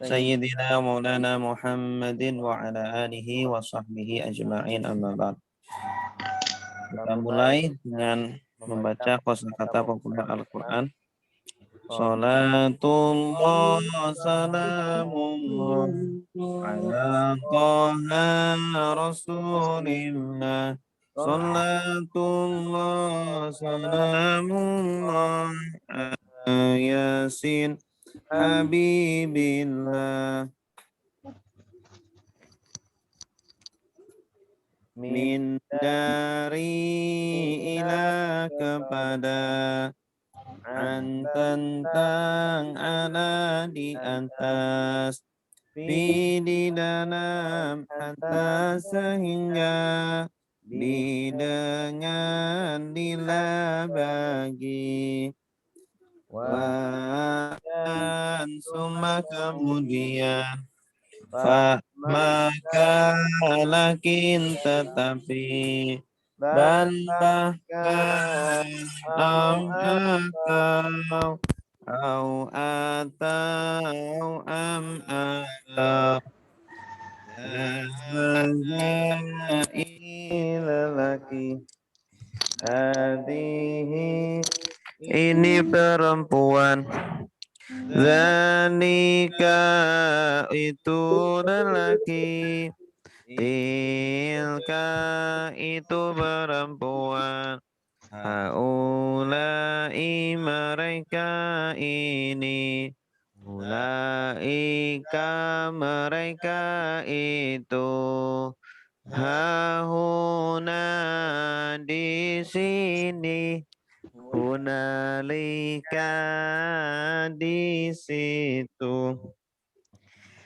Sayyidina Maulana Muhammadin wa ala alihi wa sahbihi ajma'in amma ba'd. Kita mulai dengan membaca kosakata populer Al-Quran. Salatullah salamullah ala Taha Rasulillah. Salatullah salamullah ala Yasin Habibillah. Min dari ila kepada, an tentang ala di atas, fi di dalam, atas sehingga, di dengan, bila bagi, wa dan summa kemudian, fa maka lakin tetapi, bal bahkan, au atau am atau, ini lelaki, hadihi ini perempuan, zanika itu lelaki, tilka itu perempuan, haulai mereka ini, ulaika mereka itu, hahuna di sini, hunalika di situ.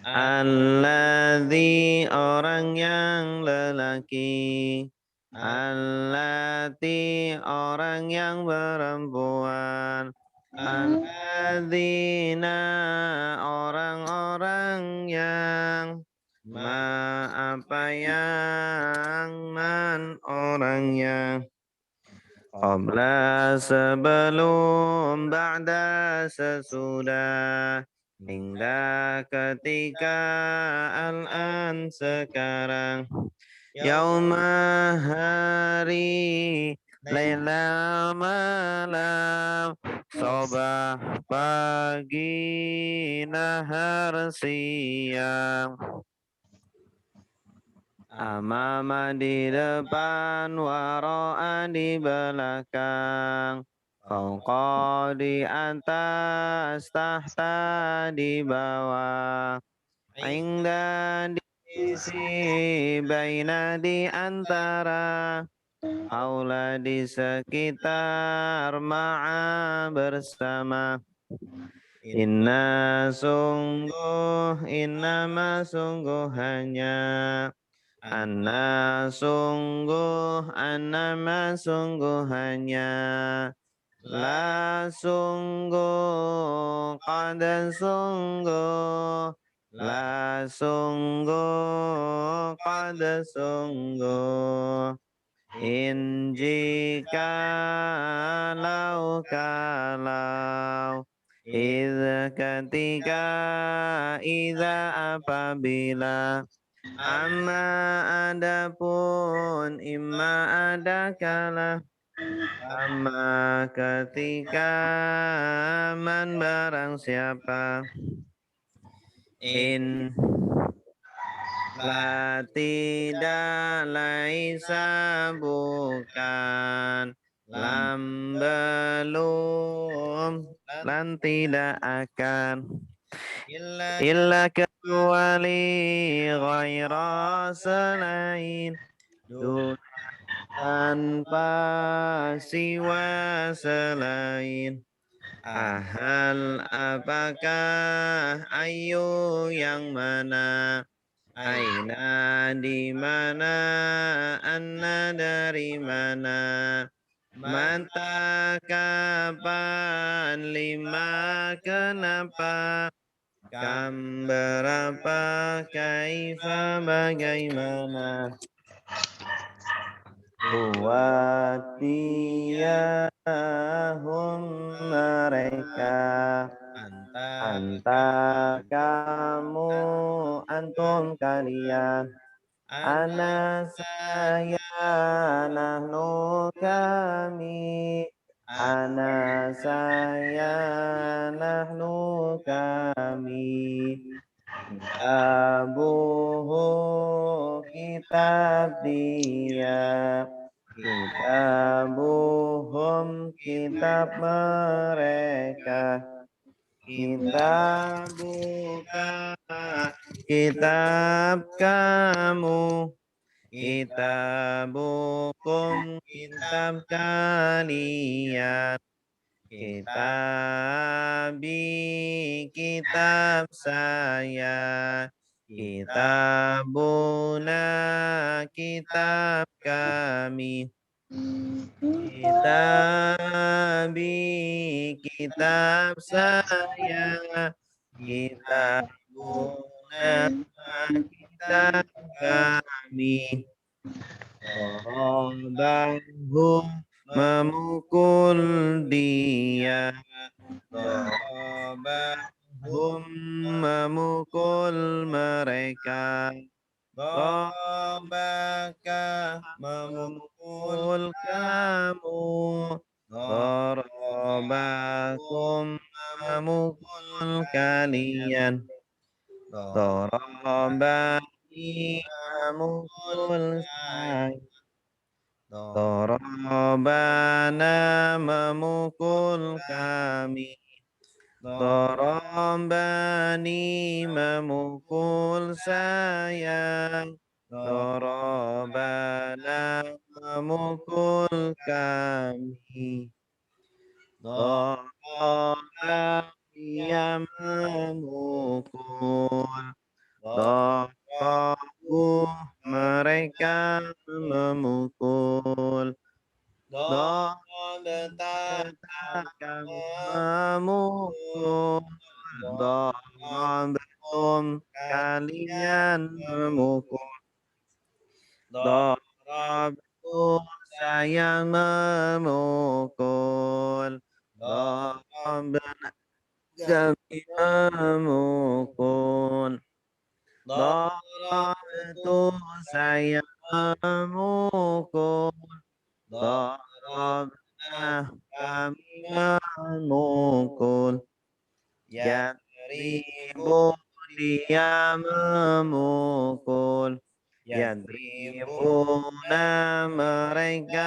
Alladzi orang yang lelaki, allati orang yang perempuan, alladzina orang-orang yang, ma apa yang, man orang yang, qabla sebelum, ba'da sesudah, hingga ketika, al-an sekarang, yauma hari, laila malam, sobah pagi, nahar siang, amama di depan, waro'a di belakang, fauqa di atas, tahta di bawah, inda di sisi, baina di antara, haula di sekitar, ma'a bersama. Inna sungguh, innama sungguh hanya, anna sungguh, annama sungguh hanya, la sungguh, qad sungguh, la sungguh, qad sungguh, in jika, lau kalau, idza ketika, idza apabila, amma adapun, imma adakala, amma ketika, man barang siapa, in la tidak, laisa bukan, lam belum, lan tidak akan, illa kecuali, ghaira selain, tanpa siwa selain, ahal apakah, ayu yang mana, aina di mana, anna dari mana, mata kapan, lima kenapa, kam berapa, kaifa bagaimana, huwa tiyahum mereka, anta kalian. Ana saya, nahnu kami. Ana saya, nahnu kami. Kitabuhu, kitab dia. Kitabuhum, kitab mereka. Kitabuka, kitab kamu. Kitabukum, kitab kalian. Kitabi, kitab saya. Kitabuna, kitab kami. Kitabi, kitab saya. Kitabuna, kitab kami. Darabahu, memukul dia. Darabahum, memukul mereka. Darabaka, memukul kamu. Darabakum, memukul kalian. Darabani, memukul saya. Darabana, memukul kami. Darabani, memukul saya. Darabana, memukul kami. Daraba, dia memukul. Darabu, mereka memukul. Darabta, memukul. Darabtum, kalian memukul. Darabtu, saya memukul. Darabna, kami memukul. Darabtu, saya memukul. Darabna, kami memukul. Yadribu, dia memukul. Yadribuna, mereka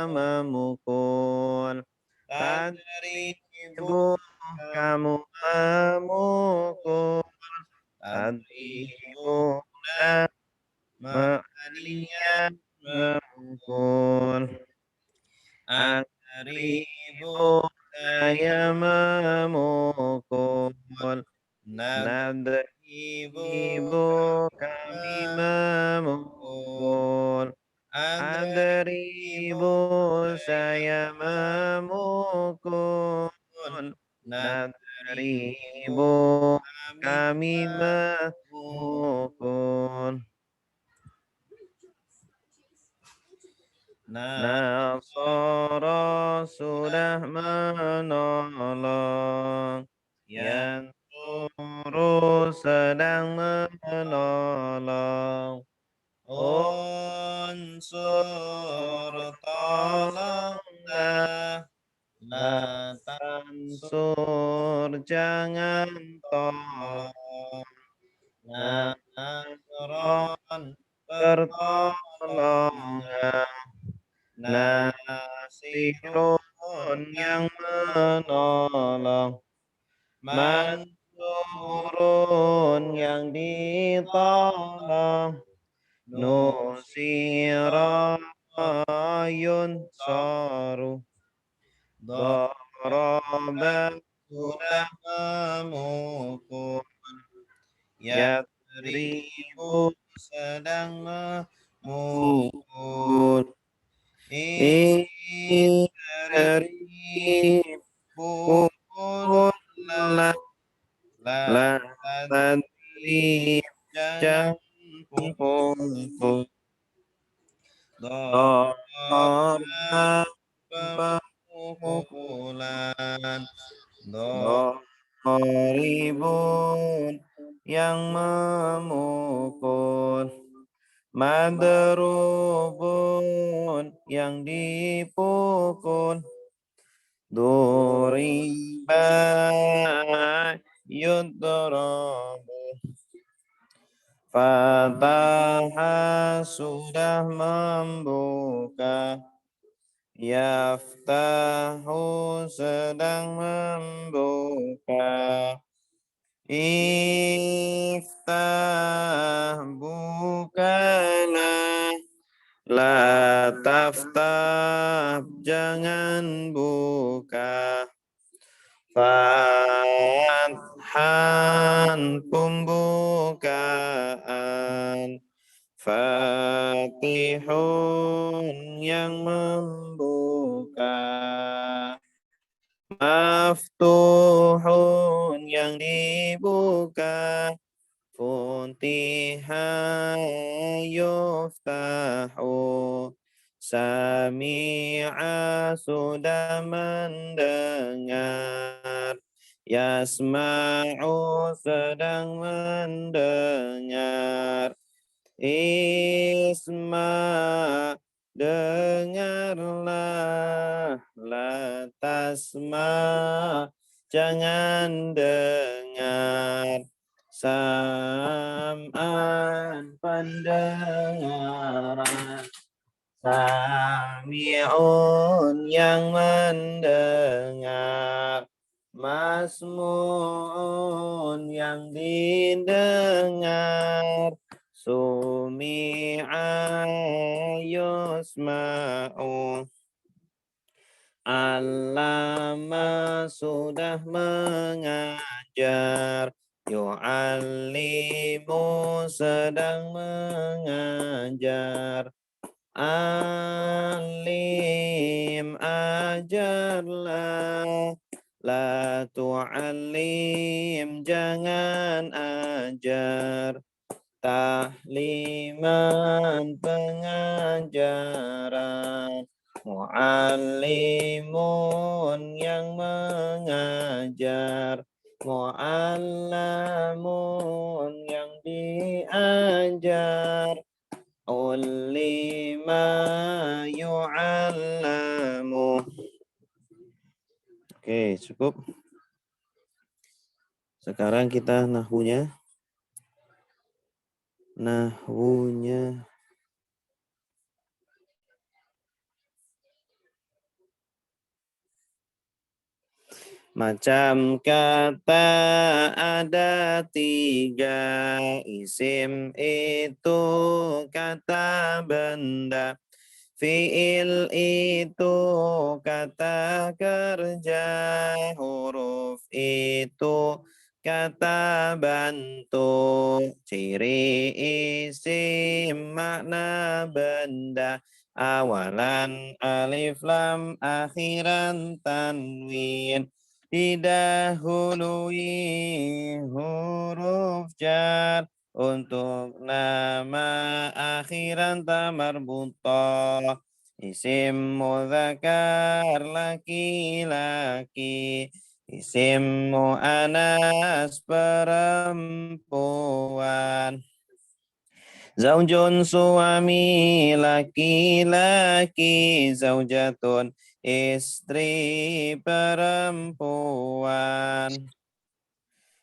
memukul. Tadribu, kamu memukul. Tadribuna, kalian memukul. Adribu, saya memukul. Nadribu, kami memukul. Adribu, saya memukul. Nadribu, kami memukul. Nasara, sudah menolong. Yansuru, sedang menolong. Unsur, tolonglah. La tansur, jangan tolong. Nasron, pertolongan. Nasirun, yang menolong. Mansurun, yang ditolong. Nusirayun, saru. Daraba, sudah memukul. Yadribu, sedang memukul. Idribu, pukullah. La tadrib, jangan pukul. Daraba, pemukulan. Daribun, yang memukul. Madrubun yang dipukul. Duriba yudrabu. Fataha sudah membuka. Yaftahu sedang membuka. Iftah bukalah. La taftah jangan buka. Fathan pembukaan. Fatihun yang membuka. Maftuhun yang dibuka. Futiha yuftahu. Sami'a sudah mendengar. Yasma'u sedang mendengar. Isma dengarlah. La tasma jangan dengar. Sam'an pendengaran. Sami'un yang mendengar. Masmu'un yang didengar. Sumi'a yusma'u. Allama sudah mengajar. Yu'allimu sedang mengajar. Alim ajarlah. La tu'alim jangan ajar. Tahliman pengajaran. Mu'allimun yang mengajar. Mu'allamun yang diajar. Ulima yu'allamu. Oke, cukup. Sekarang kita nahwunya. Macam kata ada 3, isim itu kata benda, fiil itu kata kerja, huruf itu kata bantu, ciri isim makna benda, awalan alif lam akhiran tanwin. Didahului huruf jar untuk nama akhiran ta marbutah. Isim mudzakar laki-laki. Isim mu'anas perempuan. Zaujun suami laki-laki, zaujatun istri perempuan.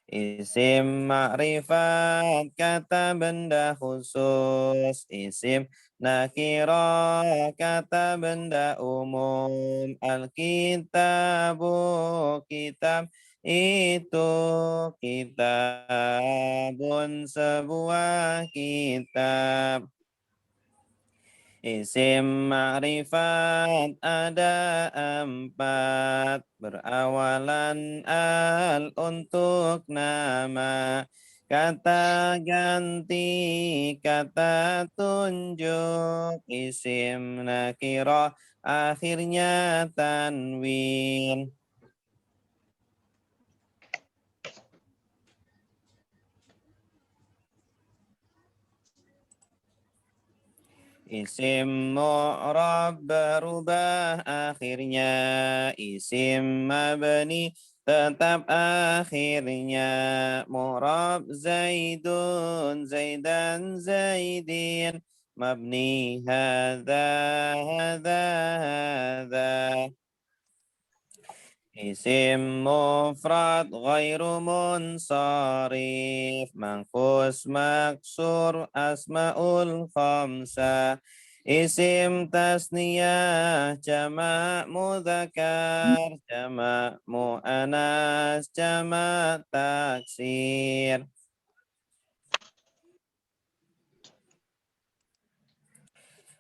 Isim ma'rifat kata benda khusus. Isim nakirah kata benda umum. Al-kitabu kitab itu, kitabun sebuah kitab. Isim ma'rifat ada 4, berawalan al untuk nama, kata ganti, kata tunjuk, isim nakirah akhirnya tanwin. Isim mu'rab berubah akhirnya, isim mabni tetap akhirnya. Mu'rab zaidun, zaidan, zaidin, mabni hadza hadza. Isim mufrad ghairu munsharif, manqus maksur asmaul khamsah. Isim tasniyah jamak mudzakkar, jamak muannas, jamak taksir.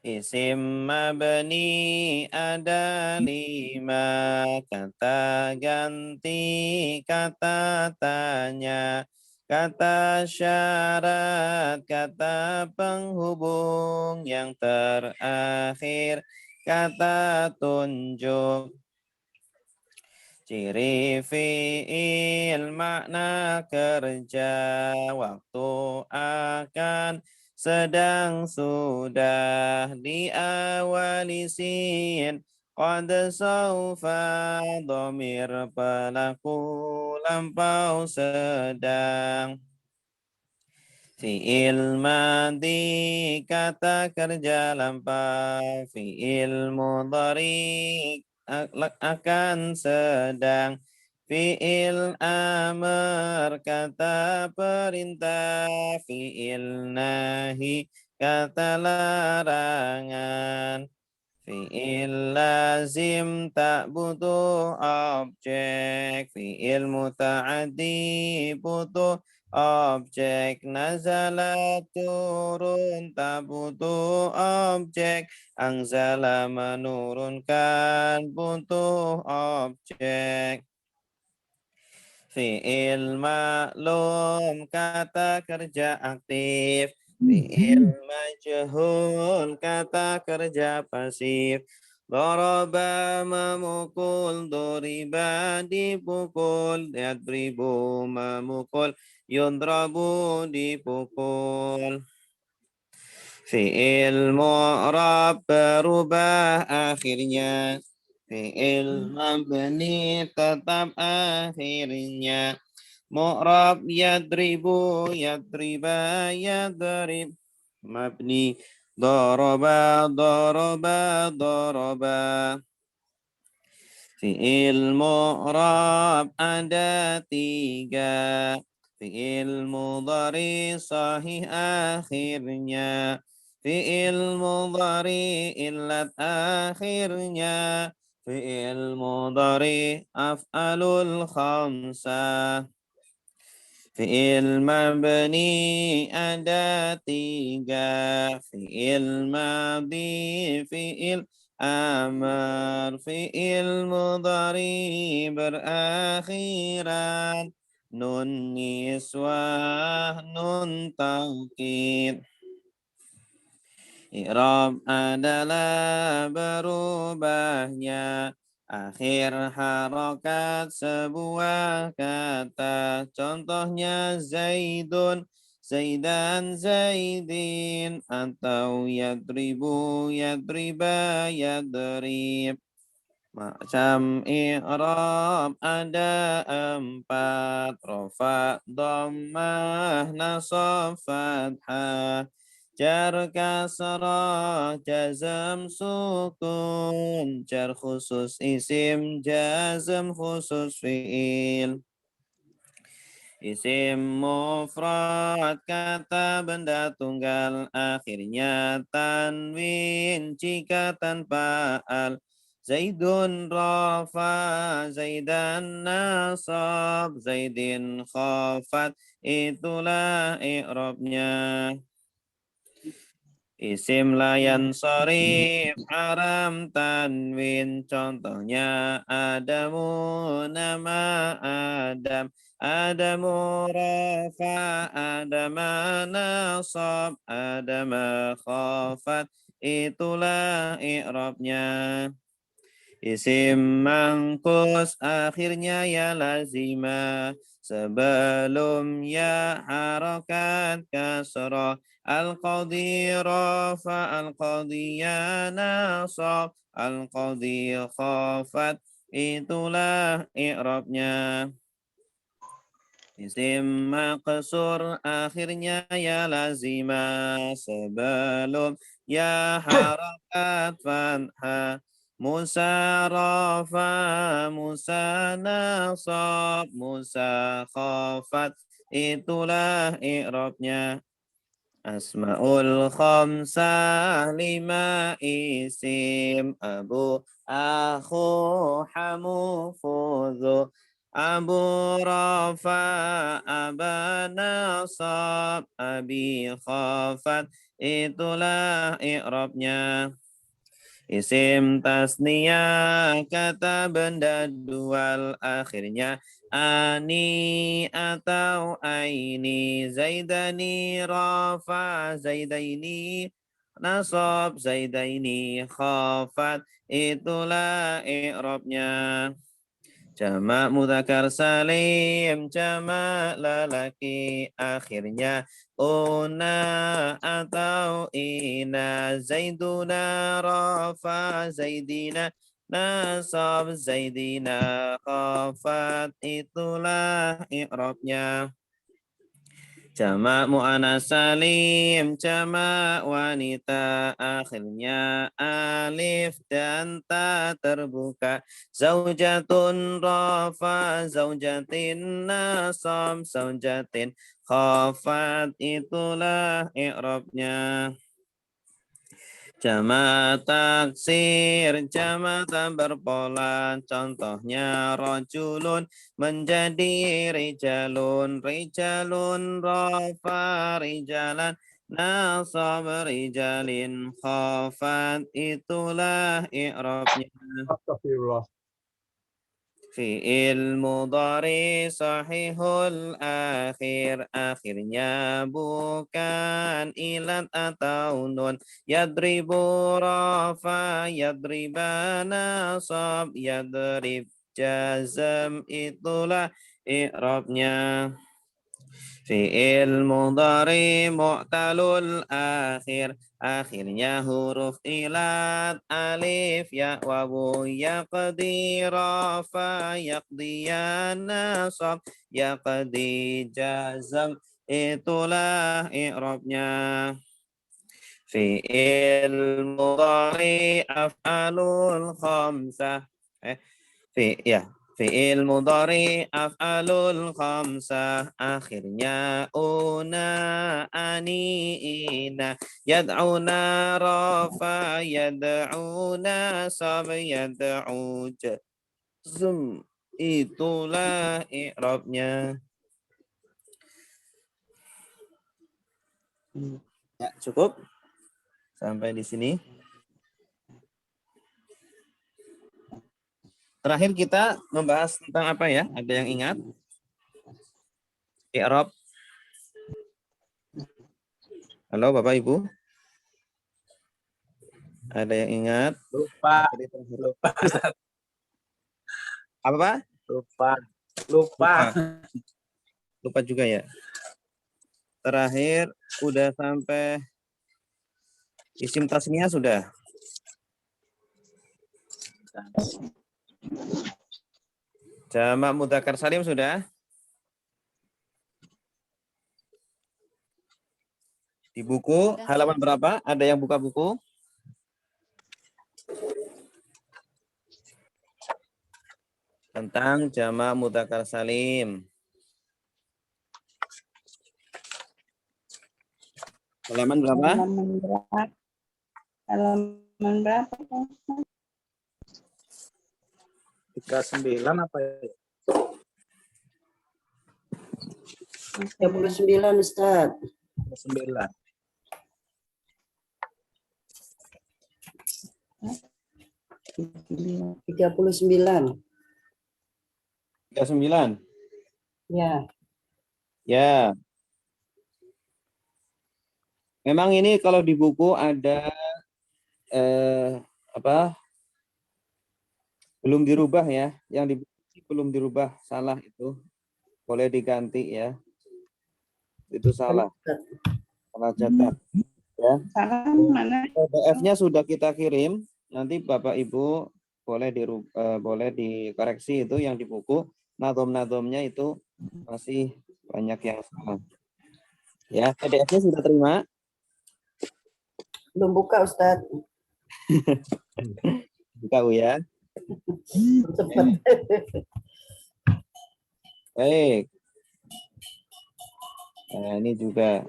Isim mabni ada 5, kata ganti, kata tanya, kata syarat, kata penghubung yang terakhir, kata tunjuk. Ciri fi'il makna kerja, waktu akan, sedang sudah, diawali sin, qad saufa, dhamir pelaku, lampau sedang. Fi'il madhi, kata kerja lampau. Fi'il mudhari, akan sedang. Fi'il amr, kata perintah. Fi'il nahi, kata larangan. Fi'il lazim, tak butuh objek. Fi'il muta'addi, butuh objek. Nazala, turun, tak butuh objek. Anzala, menurunkan, butuh objek. Fi'il maklum, kata kerja aktif. Fi'il majhul, kata kerja pasif. Doroba, memukul. Doriba, dipukul. Yadribu, memukul. Yudrabu, dipukul. Fi'il mu'rab, berubah akhirnya. Fi'il mabni, tetap akhirnya. Mu'rab yadribu, yadriba, yadrib. Mabni daraba, daraba, daraba. Fi'il mu'rab ada 3. Fi'il mudhari sahih akhirnya. Fi'il mudhari illat akhirnya. Fi'il mudhari af'alul khamsah. Fi'il mabni ada 3. Fi'il madhi, fi'il amr, fi'il mudhari berakhiran. Nun niswah, nun taukid. I'rab adalah berubahnya akhir harokat sebuah kata. Contohnya Zaidun, Zaidan, Zaidin. Atau yadribu, yadriba, yadrib. Macam i'rab ada 4. Rofa, dhammah, nasab, fathah. Jar kasrah, jazam sukun. Jar khusus isim, jazam khusus fi'il. Isim mufrad, kata benda tunggal, akhirnya tanwin jika tanpa al. Zaidun rafa, Zaidan nasab, Zaidin khafat, itulah i'rabnya. Isim layan sorif, haram tanwin, contohnya Adamu, nama Adam. Adamu rafa, Adama nasab, Adama khafat, itulah i'rabnya. Isim mangkus, akhirnya ya lazimah, sebelum ya harokat kasrah. Al-qadhi rafa, al-qadhiya nasab, al-qadhi khafat, itulah i'rabnya. Isim maqsur akhirnya ya lazimah sebelum ya harakat fathah. Musa rafa, Musa nasab, Musa khafat. Itulah i'rabnya. Asmaul khamsah lima isim abu akhu hamu fudhu abu rafa aba nasab abi khafat itulah i'rabnya. Isim tasniyah kata benda dual akhirnya ani atau aini zaidani rafa zaidaini nasab zaidaini khafat itulah i'rabnya. Jamak mudzakkar salim, jamak lelaki akhirnya una atau ina zaiduna rafa zaidina nasab zaidina khafat itulah i'rabnya. Jamak mu'anats salim, jamak wanita akhirnya alif dan ta terbuka. Zaujatun rafa, zaujatin nasab, zaujatin khafat itulah i'rabnya. Jamak taksir, jamak berpola, contohnya rojulun menjadi rijalun, rijalun rafa rijalan, nasab rijalin khafat itulah i'rabnya. Astagfirullah. Fi'il mudhari sahihul akhir akhirnya bukan ilat atau nun. Yadribu rafa yadriba nasab yadrib jazam itulah i'rabnya. Fi'il mudhari mu'talul akhir akhirnya huruf ilat alif ya wawu yaqdi rafa yaqdiya nasab yaqdi jazam itulah i'rabnya. Fi'il mudhari af'alul khamsah Fi'il mudhari af'alul khamsah akhirnya una ani ina yad'una rafa yad'una sab yad'u jazm itulah i'rabnya. Ya, cukup sampai di sini. Terakhir kita membahas tentang apa ya? Ada yang ingat? I'rab. Halo Bapak Ibu. Ada yang ingat? Lupa. Apa Pak? Lupa. Lupa juga ya. Terakhir udah sampai isim tasniah sudah. Jamak mudzakkar salim sudah? Di buku halaman berapa? Ada yang buka buku? Tentang jamak mudzakkar salim. Halaman berapa? Halaman berapa? 39 apa ya? 39 Ustaz. 9. 39. 39. Ya. Ya. Memang ini kalau di buku ada belum dirubah ya. Yang di buku belum dirubah, salah itu. Boleh diganti ya. Itu salah. Salah cetak. Ya. Salah mana? PDF-nya sudah kita kirim. Nanti Bapak Ibu boleh dikoreksi itu yang di buku. Nadom-nadomnya itu masih Banyak yang salah. Ya, PDF-nya sudah terima? Belum buka Ustadz. Buka ya. Cepat. Baik. Nah, ini juga.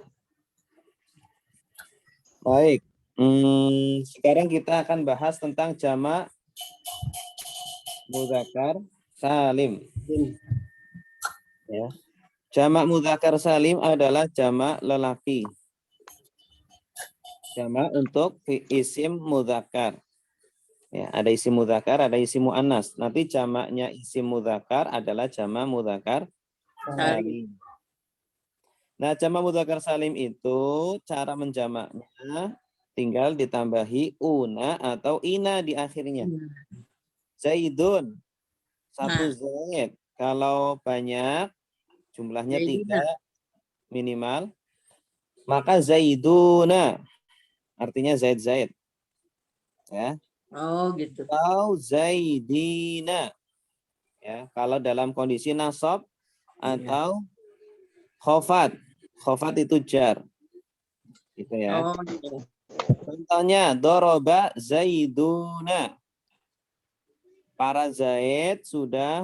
Baik. Sekarang kita akan bahas tentang jamak mudzakkar salim. Ya. Jamak mudzakkar salim adalah jamak lelaki. Jamak untuk isim mudzakkar. Ya, ada isim mudzakkar, ada isim muannas. Nanti jamaknya isim mudzakkar adalah jamak mudzakkar salim. Nah, jamak mudzakkar salim itu cara menjamaknya tinggal ditambahi una atau ina di akhirnya. Zaidun, satu zaid. Kalau banyak, jumlahnya 3 minimal, maka zaiduna, artinya zaid-zaid. Ya. Oh gitu. Atau zaidina. Ya, kalau dalam kondisi nasab atau khofat. Khofat itu jar. Gitu ya. Oh gitu. Contohnya, doroba zaiduna. Para zaid sudah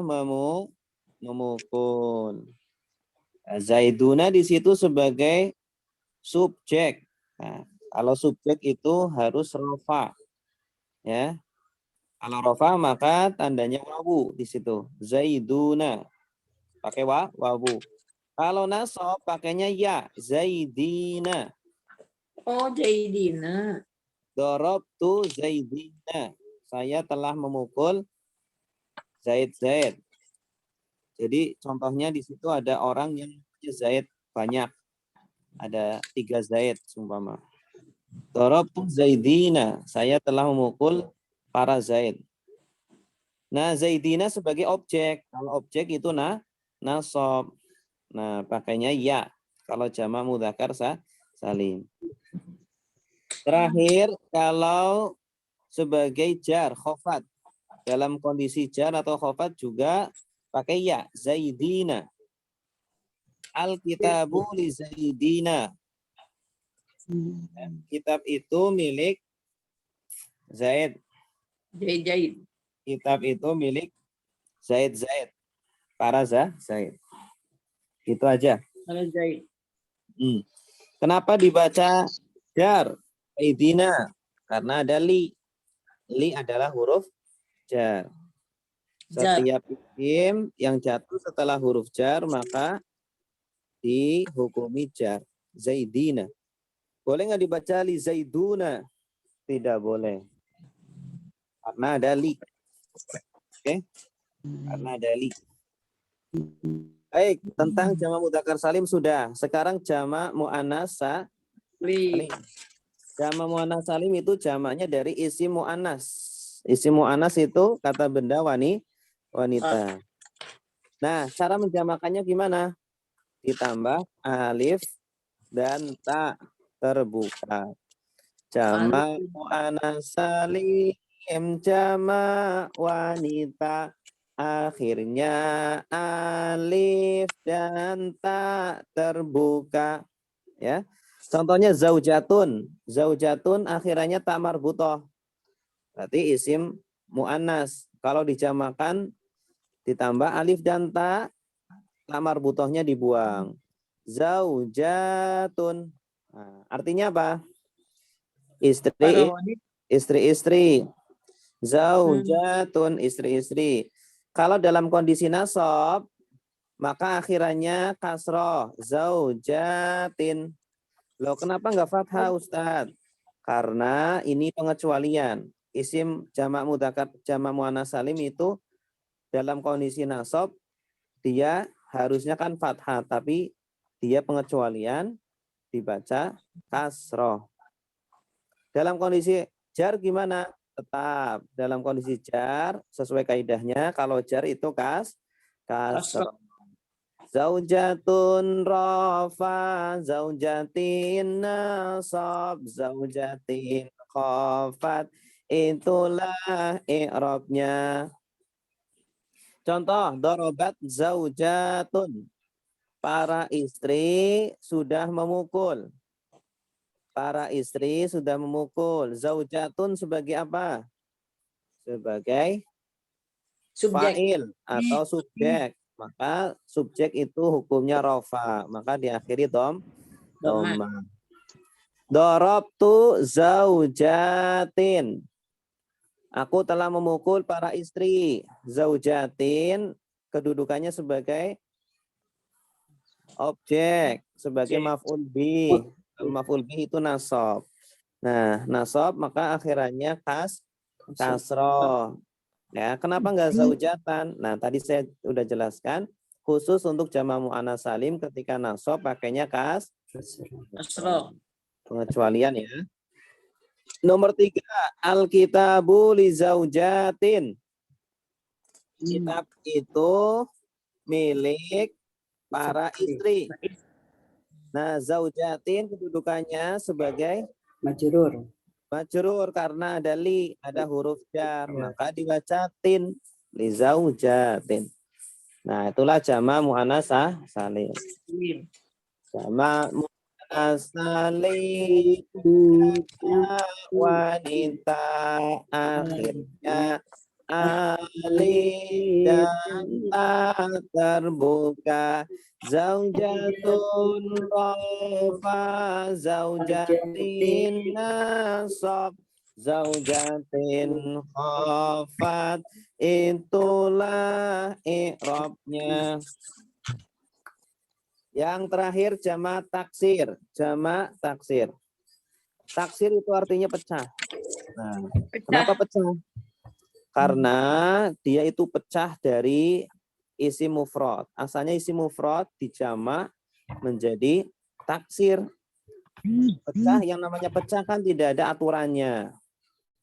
memukul. Zaiduna di situ sebagai subjek. Nah, kalau subjek itu harus rofa. Ya. Kalau rofa maka tandanya wawu di situ. Zaiduna. Pakai wawu. Kalau nasab pakainya ya. Zaidina. Oh Jaidina. Dorobtu zaidina. Saya telah memukul Zaid. Jadi contohnya di situ ada orang yang punya Zaid banyak. Ada 3 Zaid sumpama. Dorobtu zaidina. Saya telah memukul para Zaid. Nah, zaidina sebagai objek. Kalau objek itu nasab. Nah, pakainya ya. Kalau jamak mudzakkar salim. Terakhir, kalau sebagai jar, khofat. Dalam kondisi jar atau khofat juga pakai ya. Zaidina. Al-kitabu li zaidina. Kitab itu milik Zaid. Jaid. Kitab itu milik Zaid. Para Zaid. Itu aja. Kalau Jaid. Kenapa dibaca jar? Zaidina. Karena ada li. Li adalah huruf jar. Setiap isim yang jatuh setelah huruf jar maka dihukumi jar. Zaidina. Boleh nggak dibaca li zaiduna? Tidak boleh. Karena ada li. Oke? Karena ada li. Baik, tentang jamak mudzakkar salim sudah. Sekarang jamak muannas salim. Jamak muannas salim itu jamaknya dari isim muannas. Isim muannas itu kata benda wanita. Nah, cara menjamakannya gimana? Ditambah alif dan ta terbuka. Jamak muannas salim, jamak wanita. Akhirnya alif dan ta terbuka. Ya. Contohnya zaujatun. Zaujatun akhirannya ta marbutoh. Berarti isim muannas. Kalau dijamakan ditambah alif dan ta marbutohnya dibuang. Zaujatun. Nah, artinya apa? Istri-istri. Zaujatun, istri-istri. Kalau dalam kondisi nasab, maka akhirannya kasroh. Zaujatin. Loh, kenapa enggak fathah, Ustadz? Karena ini pengecualian. Isim jamak mudzakkar, jamak muannas salim itu dalam kondisi nasab, dia harusnya kan fathah, tapi dia pengecualian dibaca kasroh. Dalam kondisi jar gimana? Tetap dalam kondisi jar sesuai kaidahnya, kalau jar itu kasroh. Zaujatun rafa, zaujatin nasab, zaujatin khafat. Itulah i'rabnya. Contoh, dorobat zaujatun. Para istri sudah memukul. Para istri sudah memukul. Zaujatun sebagai apa? Sebagai Subjek. fa'il atau subjek. Maka subjek itu hukumnya rofa. Maka diakhiri Doma. doma. Dorobtu zaujatin. Aku telah memukul para istri. Zaujatin kedudukannya sebagai objek, sebagai maf'ul bih. Maf'ul bih itu nasab. Nah, nasab maka akhirannya kasroh. Ya, kenapa enggak zaujatan? Nah, tadi saya udah jelaskan khusus untuk jama' muannats salim ketika nasab pakainya Asro. pengecualian ya. Nomor 3, al-kitabu li zaujatin. Kitab itu milik para istri. Nah, zaujatin kedudukannya sebagai Majrur. majrur karena ada li, ada huruf jar, maka dibacatin li zaujatin. Nah, itulah jama' muannats salim. Jama' muannats salim wanita akhirnya alif dan ta terbuka. Zaujatun rofa, zaujatin nasab, zaujatin khafat. Itulah i'rabnya. Yang terakhir jama' taksir. Jama' taksir. Taksir itu artinya pecah. Nah, kenapa pecah? Karena dia itu pecah dari isi mufrad. Asalnya isi mufrad dijama' menjadi taksir. Pecah, yang namanya pecah kan tidak ada aturannya.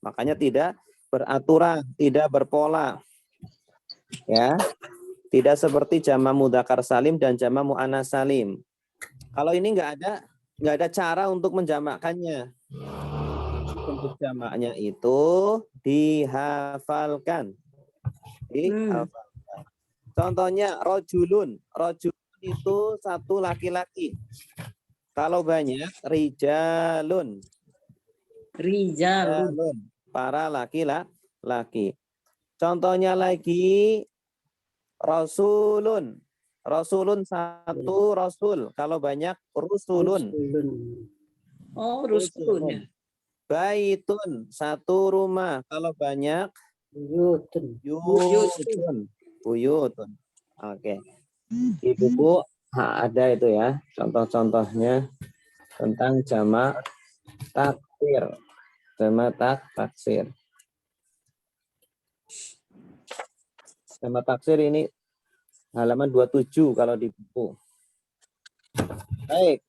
Makanya tidak beraturan, tidak berpola. Ya. Tidak seperti jama' mudzakkar salim dan jama' muannats salim. Kalau ini nggak ada cara untuk menjamakkannya. Untuk jamaknya itu dihafalkan. Contohnya rojulun. Rojulun itu satu laki-laki. Kalau banyak rijalun. Rijalun. Para laki-laki. Contohnya lagi rasulun. Rasulun satu rasul. Kalau banyak rusulun. Oh, rusulun. Baitun satu rumah. Kalau banyak buyutun. Buyutun. Oke. Di buku ada itu ya, contoh-contohnya tentang jama' taksir. Jama' taksir. Jama' taksir ini halaman 27 kalau di buku. Baik.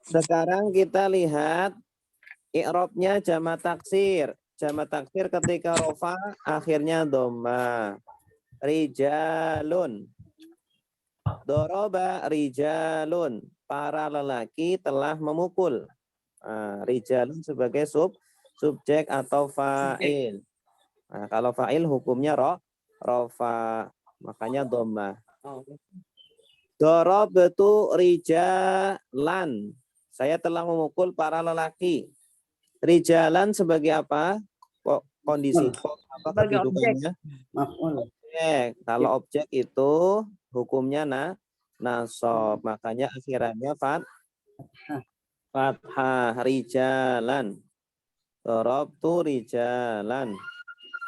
Sekarang kita lihat i'rabnya jama' taksir. Jama' taksir ketika rofa akhirnya dhamma. Rijalun. Doroba rijalun. Para lelaki telah memukul. Rijalun sebagai subjek atau fa'il. Nah, kalau fa'il hukumnya rofa. Makanya dhamma. Dorobtu rijalan. Saya telah memukul para lelaki. Rijalan sebagai apa? Kondisi. Apa kedudukannya? Objek. Kalau objek itu hukumnya nasab. Makanya akhirannya fathah. Rijalan. Dorobtu rijalan.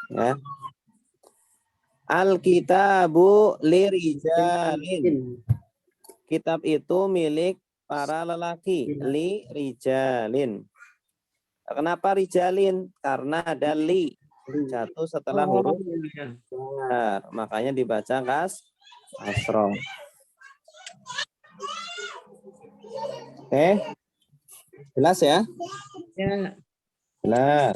Ya. Al-kitabu lirijalin. Kitab itu milik para lelaki. Li rijalin. Kenapa rijalin? Karena ada li. Jatuh setelah huruf jar. Makanya dibaca kasroh. Oke. Jelas ya? Ya. Jelas.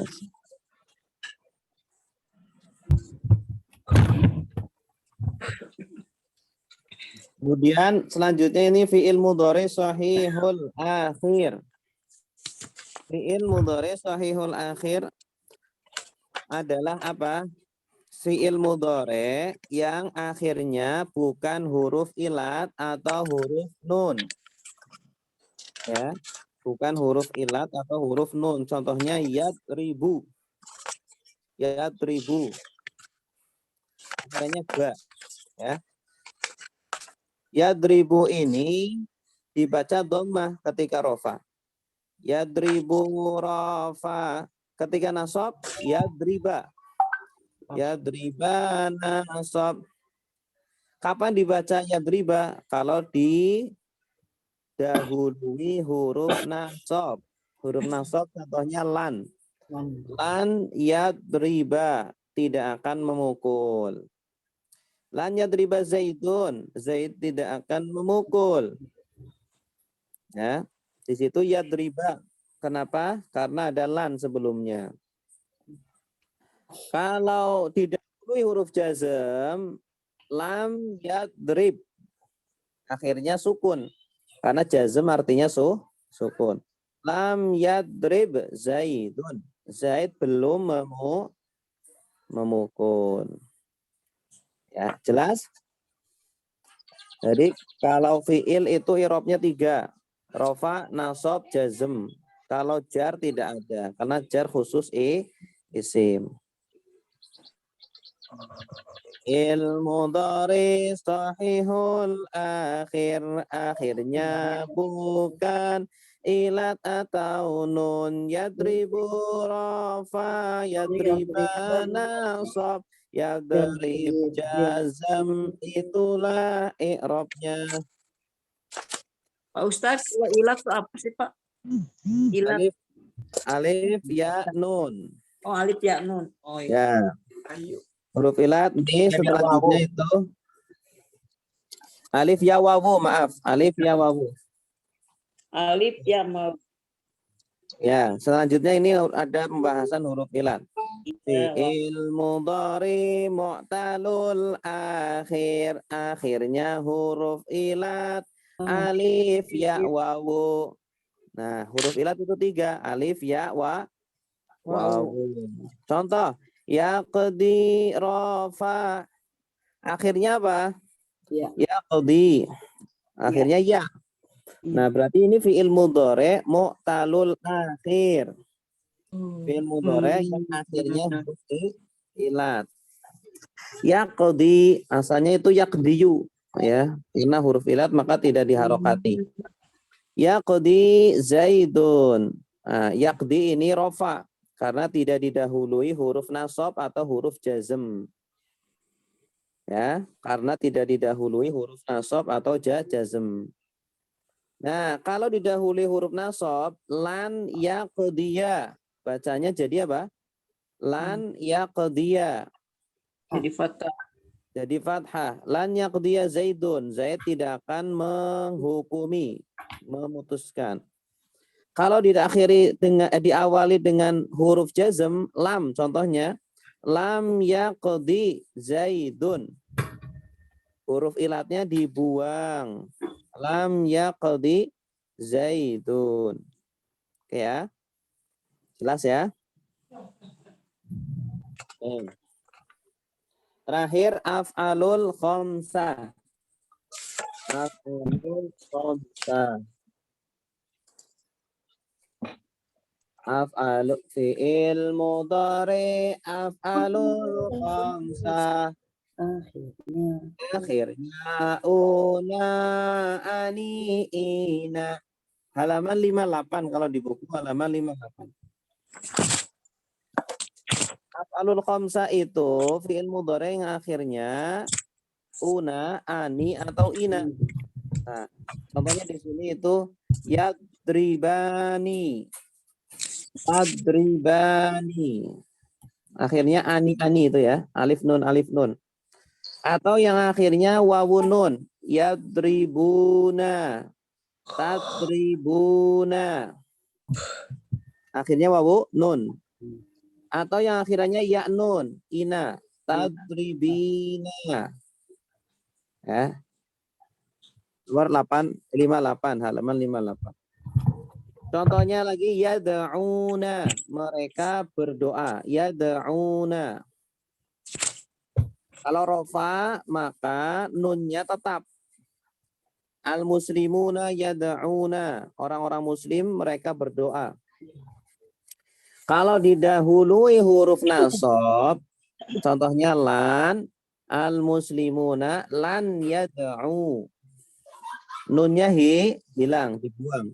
Kemudian selanjutnya ini fi'il mudhari shahihul akhir. Fi'il mudhari shahihul akhir adalah apa? fiil mudhari yang akhirnya bukan huruf ilat atau huruf nun. Ya, bukan huruf ilat atau huruf nun. Contohnya yadribu. Yadribu. Akhirnya ba, ya. Yadribu ini dibaca dhammah ketika rofa. Yadribu rafa. Ketika nasab yadriba. Yadriba nasab. Kapan dibaca yadriba? Kalau didahului huruf nasab. Huruf nasab contohnya lan. Lan yadriba, tidak akan memukul. Lan yadriba Zaidun, Zaid tidak akan memukul. Ya, di situ yadriba. Kenapa? Karena ada lan sebelumnya. Kalau didahului huruf jazm, lam yadrib. Akhirnya sukun. Karena jazm artinya sukun. Lam yadrib Zaidun. Zaid belum memukul. Ya, jelas? Jadi kalau fiil itu i'rabnya 3. Rofa, nasab, jazm. Kalau jar tidak ada. Karena jar khusus isim. Mudhari sahihul akhir. Akhirnya bukan ilat atau nun. Yadribu rafa, yadriba nasab, yadrib jazam. Itulah i'rabnya. Pak Ustadz, kalau ilat itu apa sih Pak? Ilat. Alif ya nun. Oh, alif ya nun. Oh iya. Ya. Huruf ilat di selanjutnya itu alif ya wawu, maaf. Alif ya wawu. Alif ya mau. Ya, selanjutnya ini ada pembahasan huruf ilat. Fi'il mudhari mu'talul akhir. Akhirnya huruf ilat. Alif ya wawu. Nah, huruf ilat itu 3. Alif ya wawu. Contoh, yaqdi rafa. Akhirnya apa? Ya. Yaqdi. Akhirnya ya. Nah, berarti ini fi'il mudhari mu'talul akhir. Fi'il mudhari yang akhirnya huruf ilat. Yaqdi, asalnya itu yaqdiyu, ya. Karena huruf ilat maka tidak diharokati. Yaqdi Zaidun. Nah, yaqdi ini rofa karena tidak didahului huruf nasab atau huruf jazm. Ya, karena tidak didahului huruf nasab atau jazm. Nah, kalau didahului huruf nasab, lan yaqdiya. Bacanya jadi apa? Lan yaqdiya. Jadi fathah. Jadi fathah. Lan yaqdiya Zaidun. Zaid tidak akan menghukumi, memutuskan. Kalau diawali dengan huruf jazm, lam contohnya, lam yaqdi Zaidun. Huruf ilatnya dibuang. Lam yaqdi Zaidun. Oke ya. Jelas ya? Terakhir af'alul khamsah. Af'alul khamsah. Af'alu fi'il mudhari af'alul khamsah. Akhirnya una ani ina. Halaman 58 kalau di buku halaman 58. Af'alul khamsah itu fi'il mudhari yang akhirnya una, ani atau ina. Nah, contohnya di sini itu yadribani. Adribani. Akhirnya ani itu ya, alif nun. Atau yang akhirnya wawun nun, yadribuna. Tadribuna. Akhirnya wawu nun. Atau yang akhirnya ya nun, ina. Tadribina. Ya. Nomor 58, halaman 58. Contohnya lagi yad'una, mereka berdoa. Yad'una. Kalau rofa maka nunnya tetap. Al-muslimuna yad'una. Orang-orang muslim mereka berdoa. Kalau didahului huruf nasab, contohnya lan, al-muslimuna lan yad'u. Nunnya hilang, dibuang.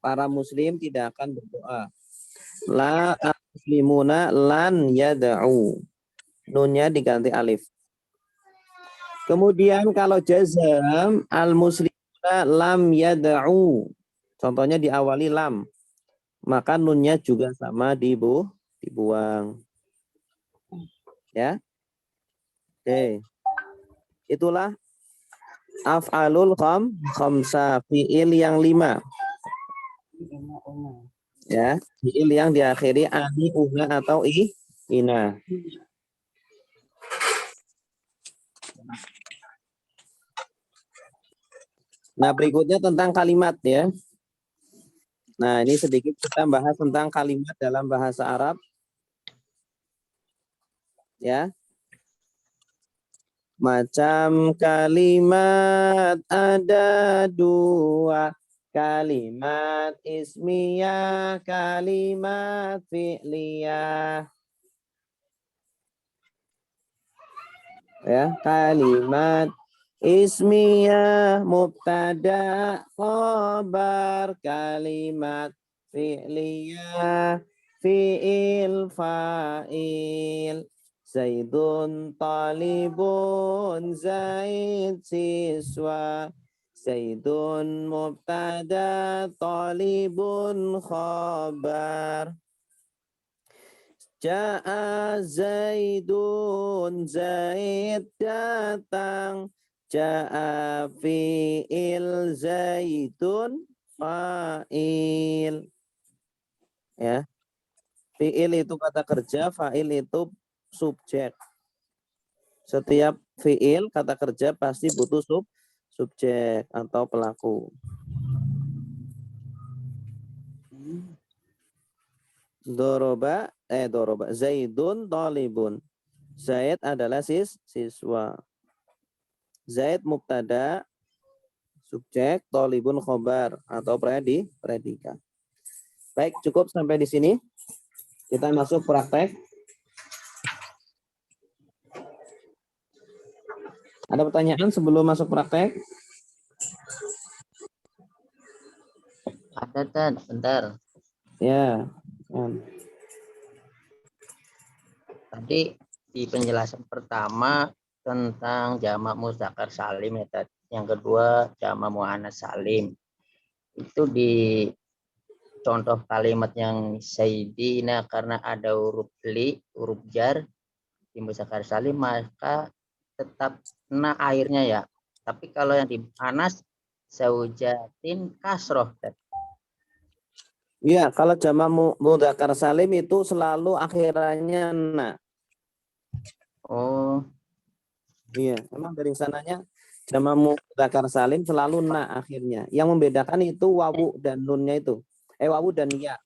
Para muslim tidak akan berdoa. La al-muslimuna lan yad'u. Nunnya diganti alif. Kemudian kalau jazam al-muslimuna lam yad'u. Contohnya diawali lam. Maka nunnya juga sama dibuang. Ya. Oke. Itulah af'alul khamsa, fi'il yang 5. Ya, fi'il yang diakhiri ani, una atau ina. Nah, berikutnya tentang kalimat ya. Nah, ini sedikit kita bahas tentang kalimat dalam bahasa Arab. Ya. Macam kalimat ada 2. Kalimat ismiyah, kalimat fi'liyah. Ya, kalimat ismiyah, mubtada, khabar, kalimat fi'liyah, fi'il, fa'il. Zaidun talibun, Zaid siswa. Zaidun mubtada, talibun khabar. Ja'a Zaidun, Zaid datang. Ja'a fi'il, Zaidun fa'il. Ya. Fi'il itu kata kerja, fa'il itu subjek. Setiap fi'il kata kerja pasti butuh subjek atau pelaku. Doroba Zaidun talibun. Zaid adalah siswa. Zaid mubtada, subjek, talibun khobar atau predikat. Baik, cukup sampai di sini. Kita masuk praktek. Ada pertanyaan sebelum masuk praktek? Ada, Tad. Bentar. Ya. Tadi di penjelasan pertama tentang jamak muzakkar salim ya, Tad. Yang kedua jamak muannats salim. Itu di contoh kalimat yang sayyidina karena ada huruf li, huruf jar di muzakkar salim maka tetap na akhirnya ya. Tapi kalau yang di anas zaujatin kasroh. Iya, kalau jamak mudzakkar salim itu selalu akhirannya na. Oh, Iya, emang dari sananya jamak mudzakkar salim selalu na akhirnya. Yang membedakan itu wawu dan nunnya itu. Wawu dan ya.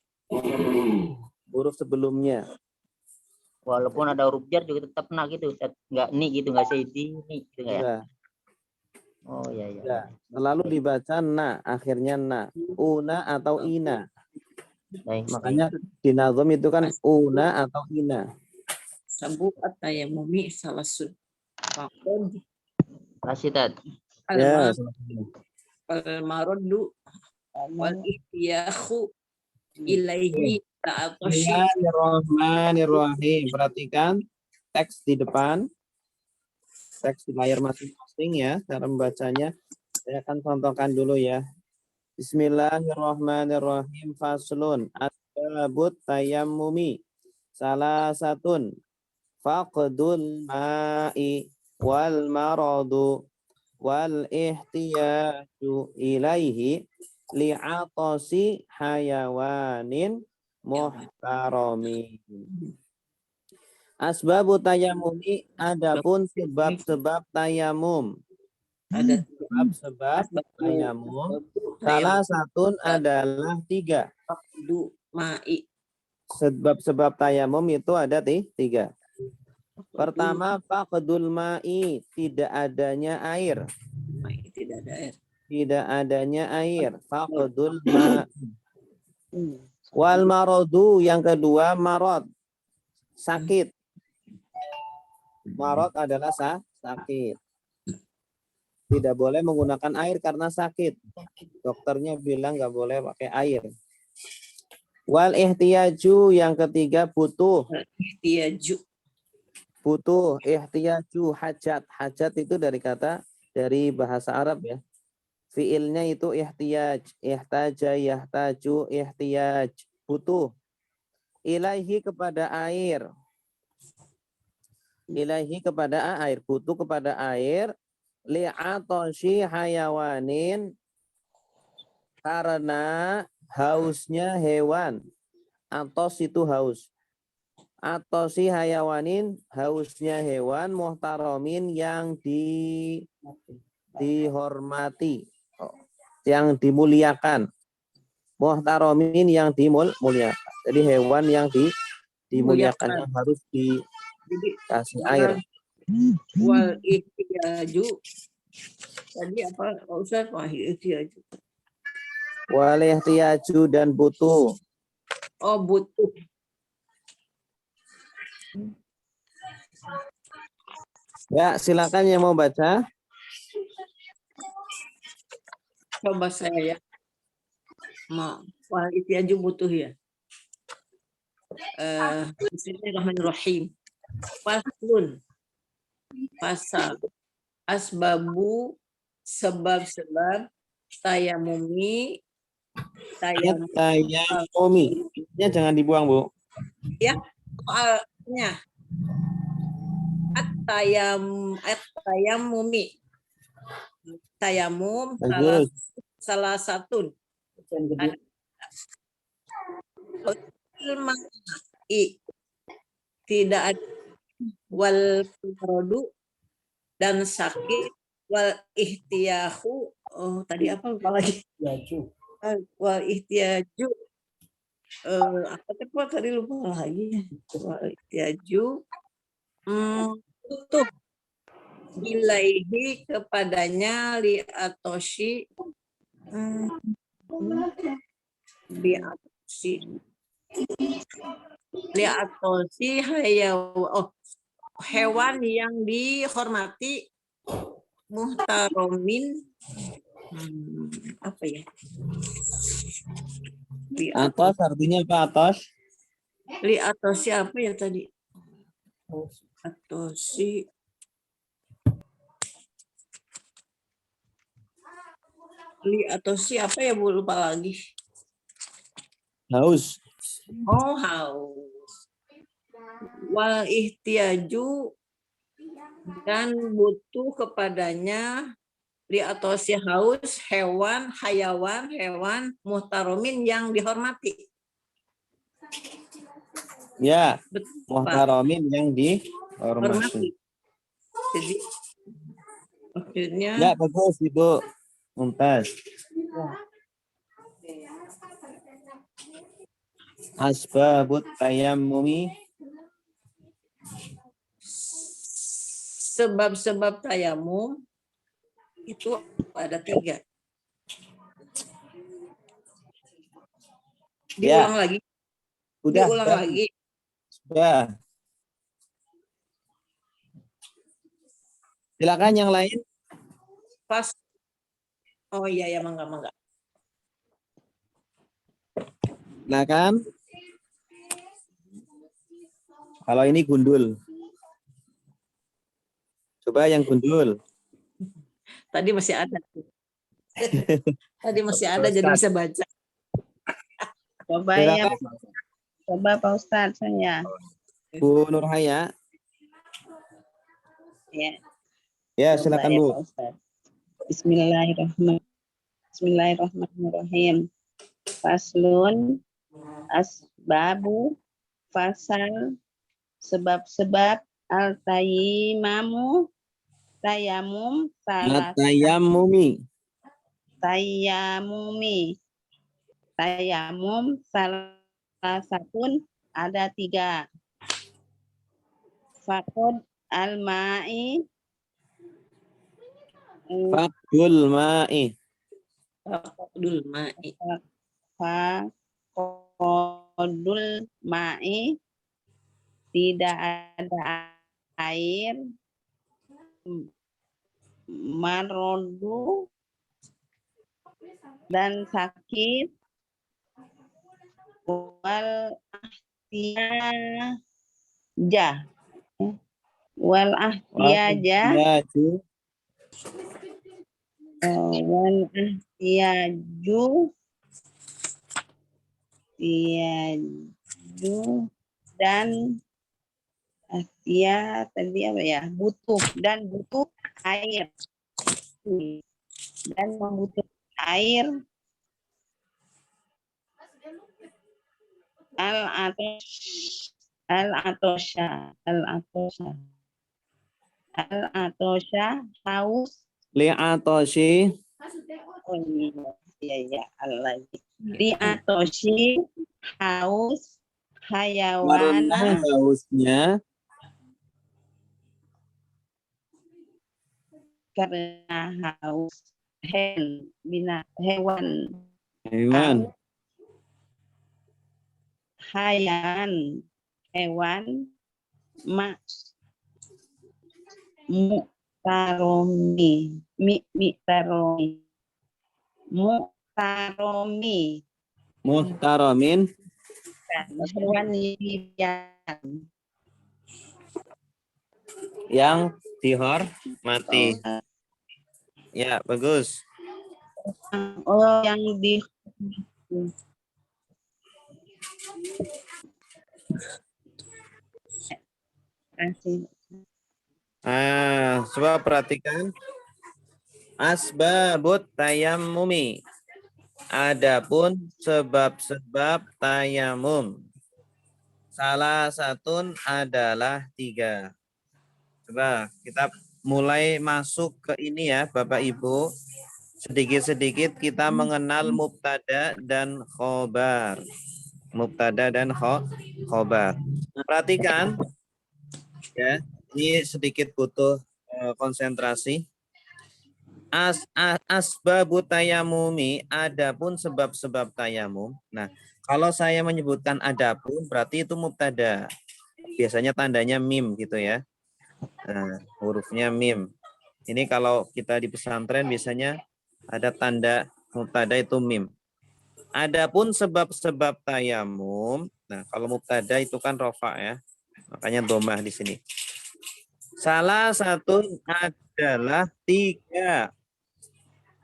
Huruf sebelumnya. walaupun ada huruf jar juga tetap na gitu. Enggak ni gitu, enggak sayyidini gitu enggak ya? Enggak. Oh iya iya. Ya, selalu dibaca na, akhirnya na, una atau ina. Baik. Makanya di nazom itu kan una atau ina. Sabu at-tayammumi salasun. Faqad Kasih Tad. Ya, al-maraddu wal ihtiyahu ilaihi ta'atashi. Bismillahirrahmanirrahim. Perhatikan teks di depan. Teks di layar masing-masing ya, cara membacanya. Saya akan contohkan dulu ya. Bismillahirrahmanirrahim. Faslun. Asbabut tayammumi. Salah satun. Faqdul ma'i wal maradu wal ihtiyaju ilaihi li'atasi hayawanin muhtaramin. Asbabu tayamumi, adapun sebab-sebab tayamum. Ada sebab-sebab tayamum. Salah satu adalah 3. Du ma'i Sebab-sebab tayamum itu ada 3. Pertama, faqdul ma'i, tidak adanya air. Tidak ada air. Tidak adanya air. Faqdul ma'. Wal marodu, yang kedua marad, sakit. Marad adalah sakit. Tidak boleh menggunakan air karena sakit. Dokternya bilang nggak boleh pakai air. Wal ihtiyaju, yang ketiga butuh. Ihtiyaju. Butuh, ihtiyaju, hajat. Hajat itu dari bahasa Arab ya. Fiilnya itu ihtiyaj, ihtaja, yahtaju, ihtiyaj, butuh. Ilaihi, kepada air. Ilaihi, kepada air, butuh kepada air. Li'atoshi hayawanin, karena hausnya hewan. Atos itu haus. Atosi hayawanin, hausnya hewan. Muhtaromin, yang dihormati, yang dimuliakan. Muhtaromin, yang dimuliakan. Jadi hewan yang dimuliakan, yang harus dikasih air. Wal ihtiyaju. Tadi apa Pak Ustaz? Wal ihtiyaju. Wal ihtiyaju, dan butuh. Oh, butuh. Ya, silakan yang mau baca. Coba saya ya. Wal ihtiyaju butuh ya. Bismillahirrahmanirrahim. Faslun. Pasal. Asbabu, sebab-sebab tayamumi. Tayamumi. Ini jangan dibuang, Bu. Ya, soalnya. At-tayamumi. Tayamum salah satu. Tidak ada wal rodu dan sakit wal ihtiyahu. Oh, tadi apa lupa lagi? Wal ihtiyaju. Apa tadi lupa lagi? Wal ihtiyaju. Butuh ilaihi, kepadanya, li'atoshi. Li'atoshi hewan yang dihormati. Muhtaromin. Apa ya? Atos artinya apa, atos? Li'atoshi apa ya tadi? Atoshi. Li'atoshi apa ya, Bu? Lupa lagi. Haus. Oh, haus. Wal ihtiyaju, dan butuh kepadanya, li'atoshi haus, hewan muhtaromin, yang dihormati. Ya, Betul, muhtaromin, yang dihormati. Jadi maksudnya Ya, bagus Ibu. Mumtaz. Asbabut tayammumi. sebab-sebab tayamum itu ada 3. Diulang lagi. Diulang lagi. Sudah. Silakan yang lain. Pas. Oh iya ya, mangga. Silakan. Kalau ini gundul. Coba yang gundul. Tadi masih ada. Tadi masih ada, jadi bisa baca. Coba Silakan. ya. Coba Pak Ustadz saya. Bu Nurhaya. Ya. Ya, Coba silakan ya, Bu. Pak Ustadz. Bismillahirrahmanirrahim. Faslun asbabu fasal sebab-sebab al-tayamum salah Tayammumi. Tayamum salah satu ada 3. Fakod al-ma'i. Fakdul ma'i. Faqdul ma'i. Fakodul ma'i. Tidak ada air. Marodu dan sakit. Wal ahtiyajah. Wal ahtiyajah. Wahtiyaju. Wal ahtiyaju. Dan tadi apa ya? Butuh dan butuh air. Dan membutuhkan air. Al-atosha haus. Li'atoshi. Oh iya Allah. Li'atoshi haus Karena hayawana hausnya. karena haus hewan Hewan. hewan muktaromi Muhtaromin. hewan Yang dihormati. Ya, bagus. yang di Coba perhatikan. Asbabut tayammumi. Adapun sebab-sebab tayamum. Salah satu adalah 3. Coba kita mulai masuk ke ini ya Bapak Ibu. Sedikit-sedikit kita mengenal mubtada dan khobar. Mubtada dan khobar. Perhatikan ya, ini sedikit butuh konsentrasi. Asbabut tayamumi, adapun sebab-sebab tayamum. Nah, kalau saya menyebutkan adapun berarti itu mubtada. Biasanya tandanya mim gitu ya. Nah, hurufnya mim. Ini kalau kita di pesantren biasanya ada tanda mubtada itu mim. Adapun sebab-sebab tayamum. Nah, kalau mubtada itu kan rofa ya. Makanya domah di sini. Salah satu adalah 3.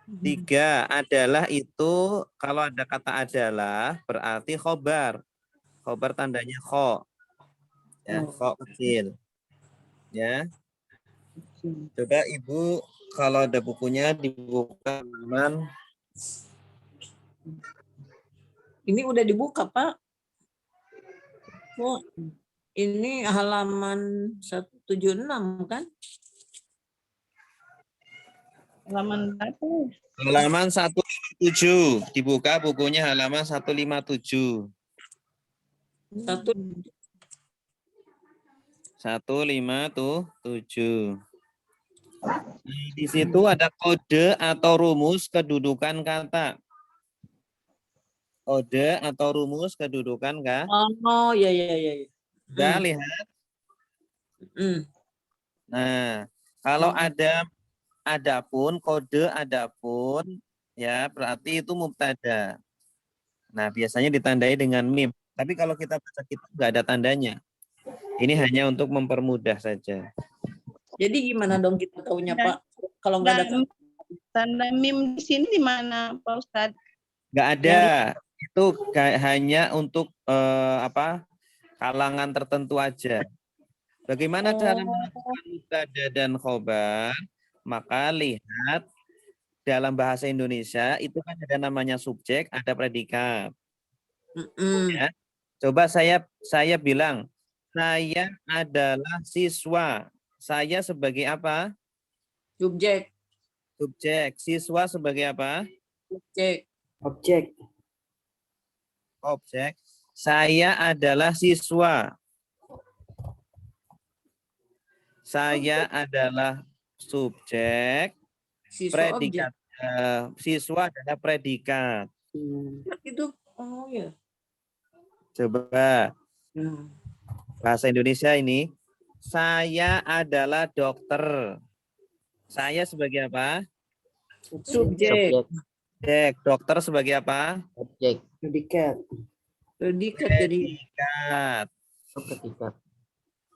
3 adalah itu kalau ada kata adalah berarti khobar. Khobar tandanya kho. Ya, kho kecil. Ya. Coba Ibu kalau ada bukunya dibuka halaman. Ini udah dibuka, Pak. Oh, ini halaman 176 kan? halaman berapa? Halaman 157. Dibuka bukunya halaman 157. 157. Di situ ada kode atau rumus kedudukan kata. Kode atau rumus kedudukan kah? Oh, ya. Sudah lihat. Hmm. Nah, kalau adapun, kode adapun, ya berarti itu mubtada. Nah, biasanya ditandai dengan mim. Tapi kalau kita baca kitab nggak ada tandanya. Ini hanya untuk mempermudah saja. Jadi gimana dong kita tahunya, Pak? Kalau nggak ada Tanda mim di sini di mana, Pak Ustadz? Nggak ada. Itu hanya untuk kalangan tertentu aja. Bagaimana cara menentukan mubtada dan khobar? Maka lihat dalam bahasa Indonesia itu kan ada namanya subjek, ada predikat. Ya. Coba saya bilang, saya adalah siswa. Saya sebagai apa? subjek. Subjek. Siswa sebagai apa? Objek. Objek. Saya adalah siswa. Saya adalah subjek, Siswa objek. predikat siswa adalah predikat. Itu oh ya. Coba Nah, bahasa Indonesia ini. Saya adalah dokter. Saya sebagai apa? subjek. Subjek. Dokter sebagai apa? Objek. Predikat. Predikat jadi Predikat. Predikat.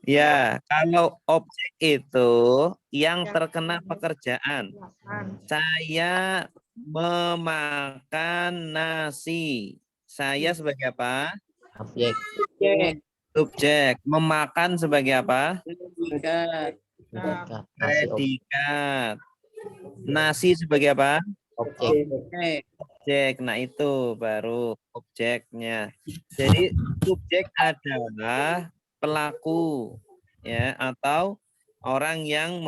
Ya, kalau objek itu yang terkena pekerjaan. Saya memakan nasi. Saya sebagai apa? Objek. subjek. Subjek. Memakan sebagai apa? Predikat. Predikat. Nasi objek. Predikat. Nasi sebagai apa? Objek. Objek. Objek. Nah, itu baru objeknya. Jadi subjek adalah pelaku ya atau orang yang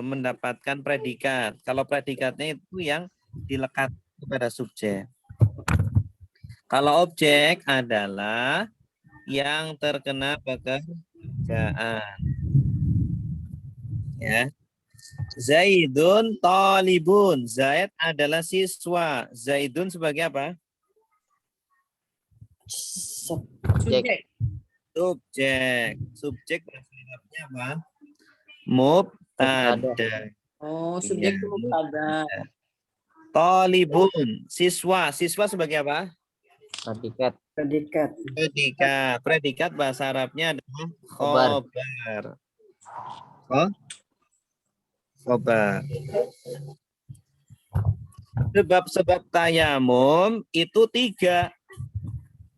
mendapatkan predikat. Kalau predikatnya itu yang dilekat kepada subjek. Kalau objek adalah yang terkena pekerjaan. Ya. Zaidun talibun. Zaid adalah siswa. Zaidun sebagai apa? Subjek. Subjek. Subjek bahasa Arabnya apa? Mubtada. Oh, subjek itu mubtada. Talibun. Siswa. Siswa sebagai apa? Predikat. Predikat. Predikat. Predikat bahasa Arabnya adalah Khobar. khobar. Oh? Khobar. Sebab-sebab tayamum itu 3.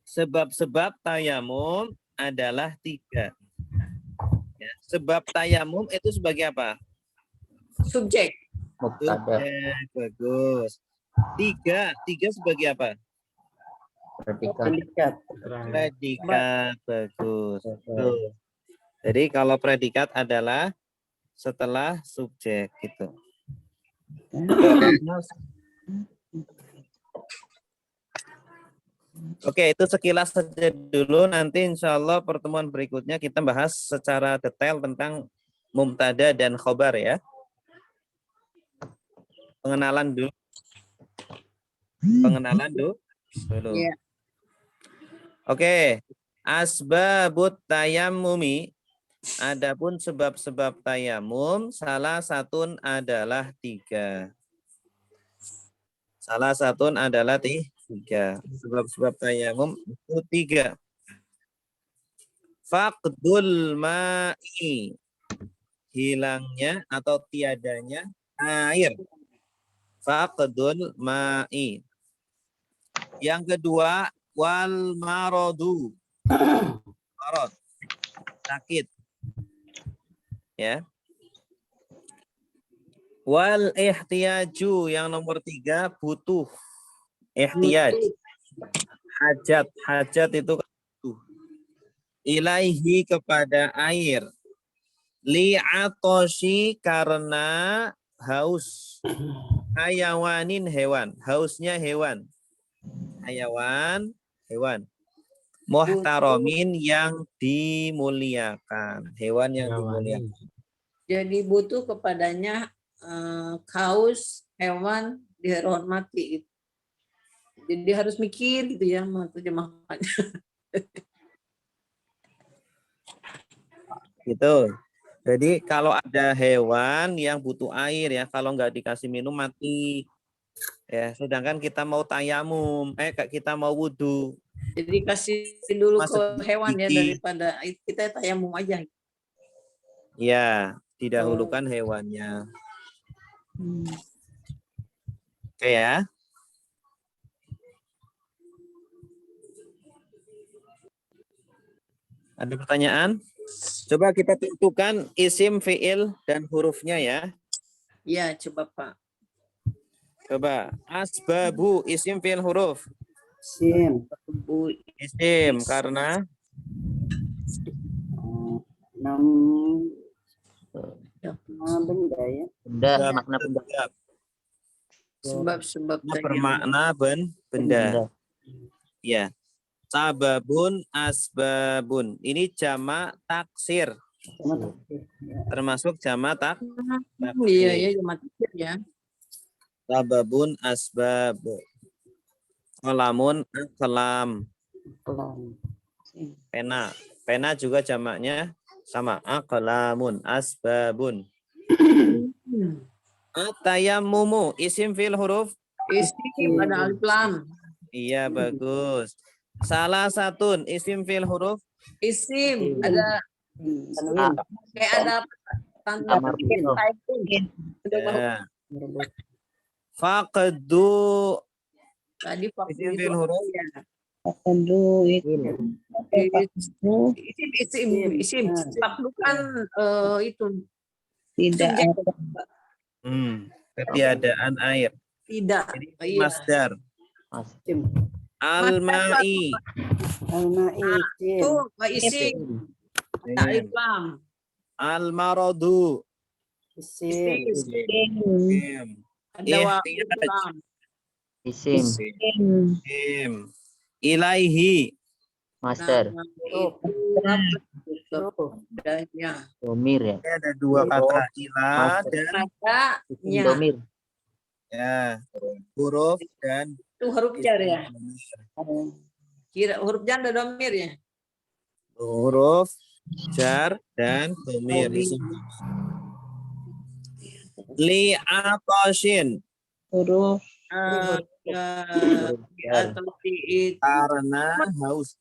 Sebab-sebab tayamum adalah 3. Ya, sebab tayamum itu sebagai apa? Subjek. Mubtada. Subjek. Bagus. 3 sebagai apa? Predikat. Predikat. Predikat. Bagus. Tuh. Jadi kalau predikat adalah setelah subjek gitu. Oke, itu sekilas saja dulu. Nanti insya Allah pertemuan berikutnya kita bahas secara detail tentang mubtada dan khobar ya. Pengenalan dulu. Pengenalan dulu. Iya. Oke, asbabut tayammumi. Adapun sebab-sebab tayamum, salah satu adalah 3. Salah satu adalah 3. Sebab-sebab tayamum itu 3. Faqdul ma'i. Hilangnya atau tiadanya air. Faqdul ma'i. Yang kedua, wal maradu. Marad. Sakit. Ya. Wal ihtiyaju yang nomor 3 butuh. Ihtiyaj. Hajat. Hajat itu butuh. Ilaihi kepada air. Li'atoshi karena haus. Hayawanin hewan. Hausnya hewan. Hayawan, hewan. Muhtaromin yang dimuliakan. Hewan yang dimuliakan. Jadi butuh kepadanya kaus hewan dihormati. Jadi harus mikir gitu ya terjemahannya. Gitu. Jadi kalau ada hewan yang butuh air ya, kalau nggak dikasih minum mati. Ya, sedangkan kita mau tayamum, kita mau wudhu. Jadi kasih dulu Masuk ke hewan ya gigi. daripada kita tayamum aja. Ya, didahulukan hewannya. Oke ya. Ada pertanyaan? Coba kita tentukan isim, fiil, dan hurufnya ya. Ya, coba Pak. Coba. Asbabu, isim, fiil, huruf. Sim. Bu, Isim, karena Benda ya. Benda. Makna benda. sebab-sebab bermakna benda. Ya. Sababun, asbabun. Ini jamak taksir. Termasuk jamak Iya, iya, cuma tiga ya. sababun asbab. Kalamun kelam. Pena. Pena juga jamaknya sama. Aqlamun asbabun. Atayammumu isim fil huruf. Isim ada alif lam. Iya, bagus. Salah satun isim fil huruf. Isim ada kayak ada tanda Amar petik Bito. typing. Ya. Faqdu Tadi waktu isim itu fil huruf. ya. Isim. Fakdu kan itu Tidak subjek. Ketiadaan air. Tidak. Jadi Iya. masdar. Mas. Al-ma'i. Itu isim. Ada alif lam. Al-maradu. Isim. Ada Ihtiyaj. alif lam. Isim. Ilaihi. Master. Nah, itu apa? Adanya. Domir ya. Ini ada dua kata ila Master. dan Isim Adanya. domir. ya huruf dan Itu huruf jar ya. isim. Kira huruf jar ada domir ya. Huruf jar dan domir. Li atoshin huruf Huruf jar. Atau itu karena haus.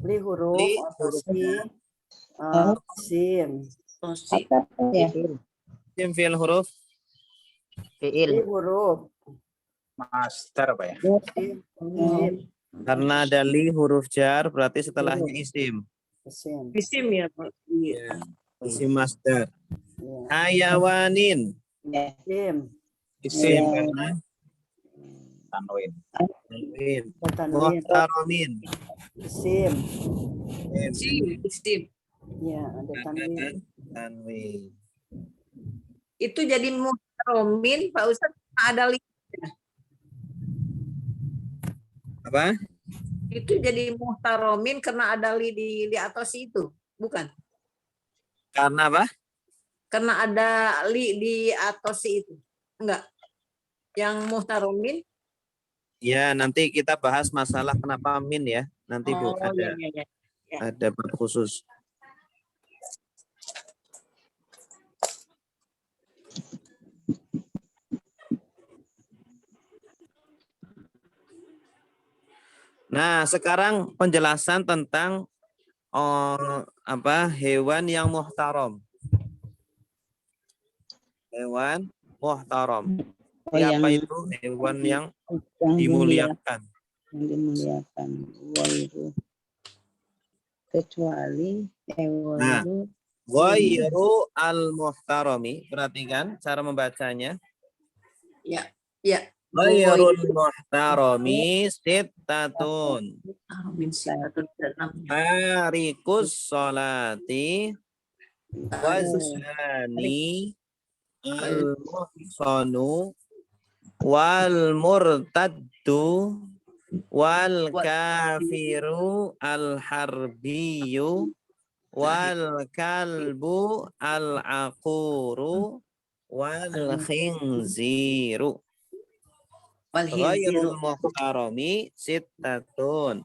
Li huruf tosi. ya. isim fil huruf Fiil. Master apa ya? karena ada li huruf jar berarti setelahnya isim. Isim ya Pak. Iya. Isim masdar. Hayawanin isim karena Tanwin. muhtaromin Isim. tanwin. Itu jadi muhtaromin Pak Ustadz ada li. Apa? Itu jadi muhtaromin karena ada li di atas itu, bukan? Karena apa? Karena ada li di atas itu. Enggak. Yang muhtaromin. Ya, nanti kita bahas masalah kenapa min ya. Nanti Bu Oh, ada iya. ada bab khusus. Nah, sekarang penjelasan tentang hewan yang muhtaram. Hewan muhtaram. Siapa itu hewan yang dimuliakan? Yang dimuliakan. Wairu. Kecuali Nah, wairu. ghairu al-muhtarami. Perhatikan cara membacanya. Ya. Ghairul muhtarami sittatun. Min sitatun dan Tarikus sholati wazani al-muhsanu wal murtaddu wal kafiru al-harbiyu wal kalbu al-aquru wal khinziru. Ghairul muhtarami sittatun.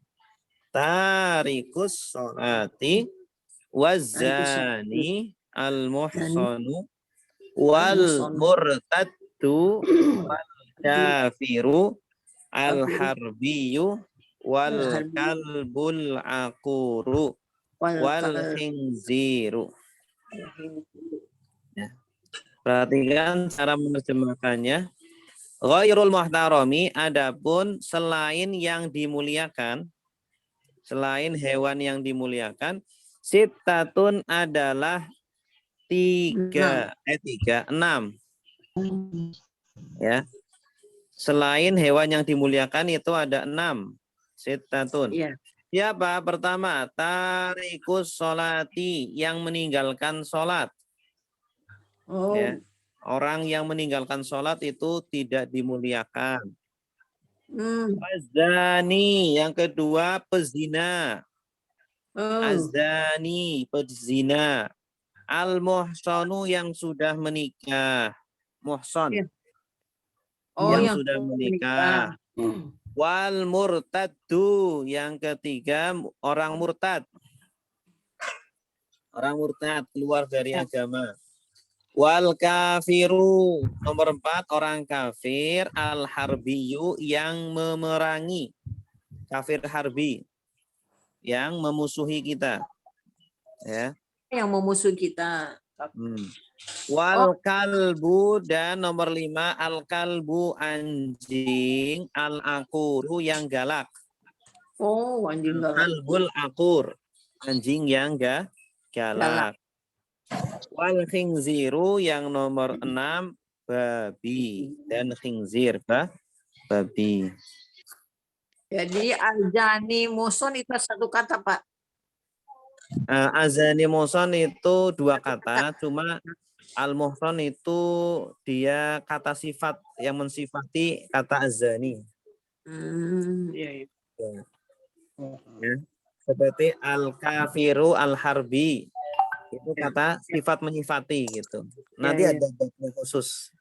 Tarikus sholati wazani al-muhsanu wal murtaddu wal kafiru al-harbiyu wal kalbul aquru wal khinziru. Ya. Perhatikan cara menerjemahkannya. Ghairul muhtarami, adapun selain yang dimuliakan, selain hewan yang dimuliakan, sittatun adalah enam. Ya. Selain hewan yang dimuliakan itu ada 6. Sittatun. Iya. Siapa? Pertama, tarikus sholati, yang meninggalkan sholat. Oh. Ya. Orang yang meninggalkan sholat itu tidak dimuliakan. Azani, yang kedua pezina. Oh, azani pezina, al-muhsanu yang sudah menikah, muhsan Iya. oh yang yang sudah menikah. menikah, wal murtaddu yang ketiga orang murtad keluar dari Ya. agama, wal kafiru nomor 4 orang kafir, al harbiyu yang memerangi, kafir harbi yang memusuhi kita, ya. Yang memusuh kita. Oh, Wal kalbu dan nomor 5 al kalbu anjing, al akuru yang galak, oh anjing galak. kalbul akur anjing yang Galak. galak. Wal khinziru yang nomor 6 babi dan khinzir babi. Jadi aljani muson itu satu kata, Pak. Azani muhson itu 2 kata, cuma al-muhson itu dia kata sifat yang mensifati kata azani. Iya, iya. Ya. Seperti al-kafiru al-harbi. Itu kata sifat menyifati gitu. Nanti iya. ada babnya khusus.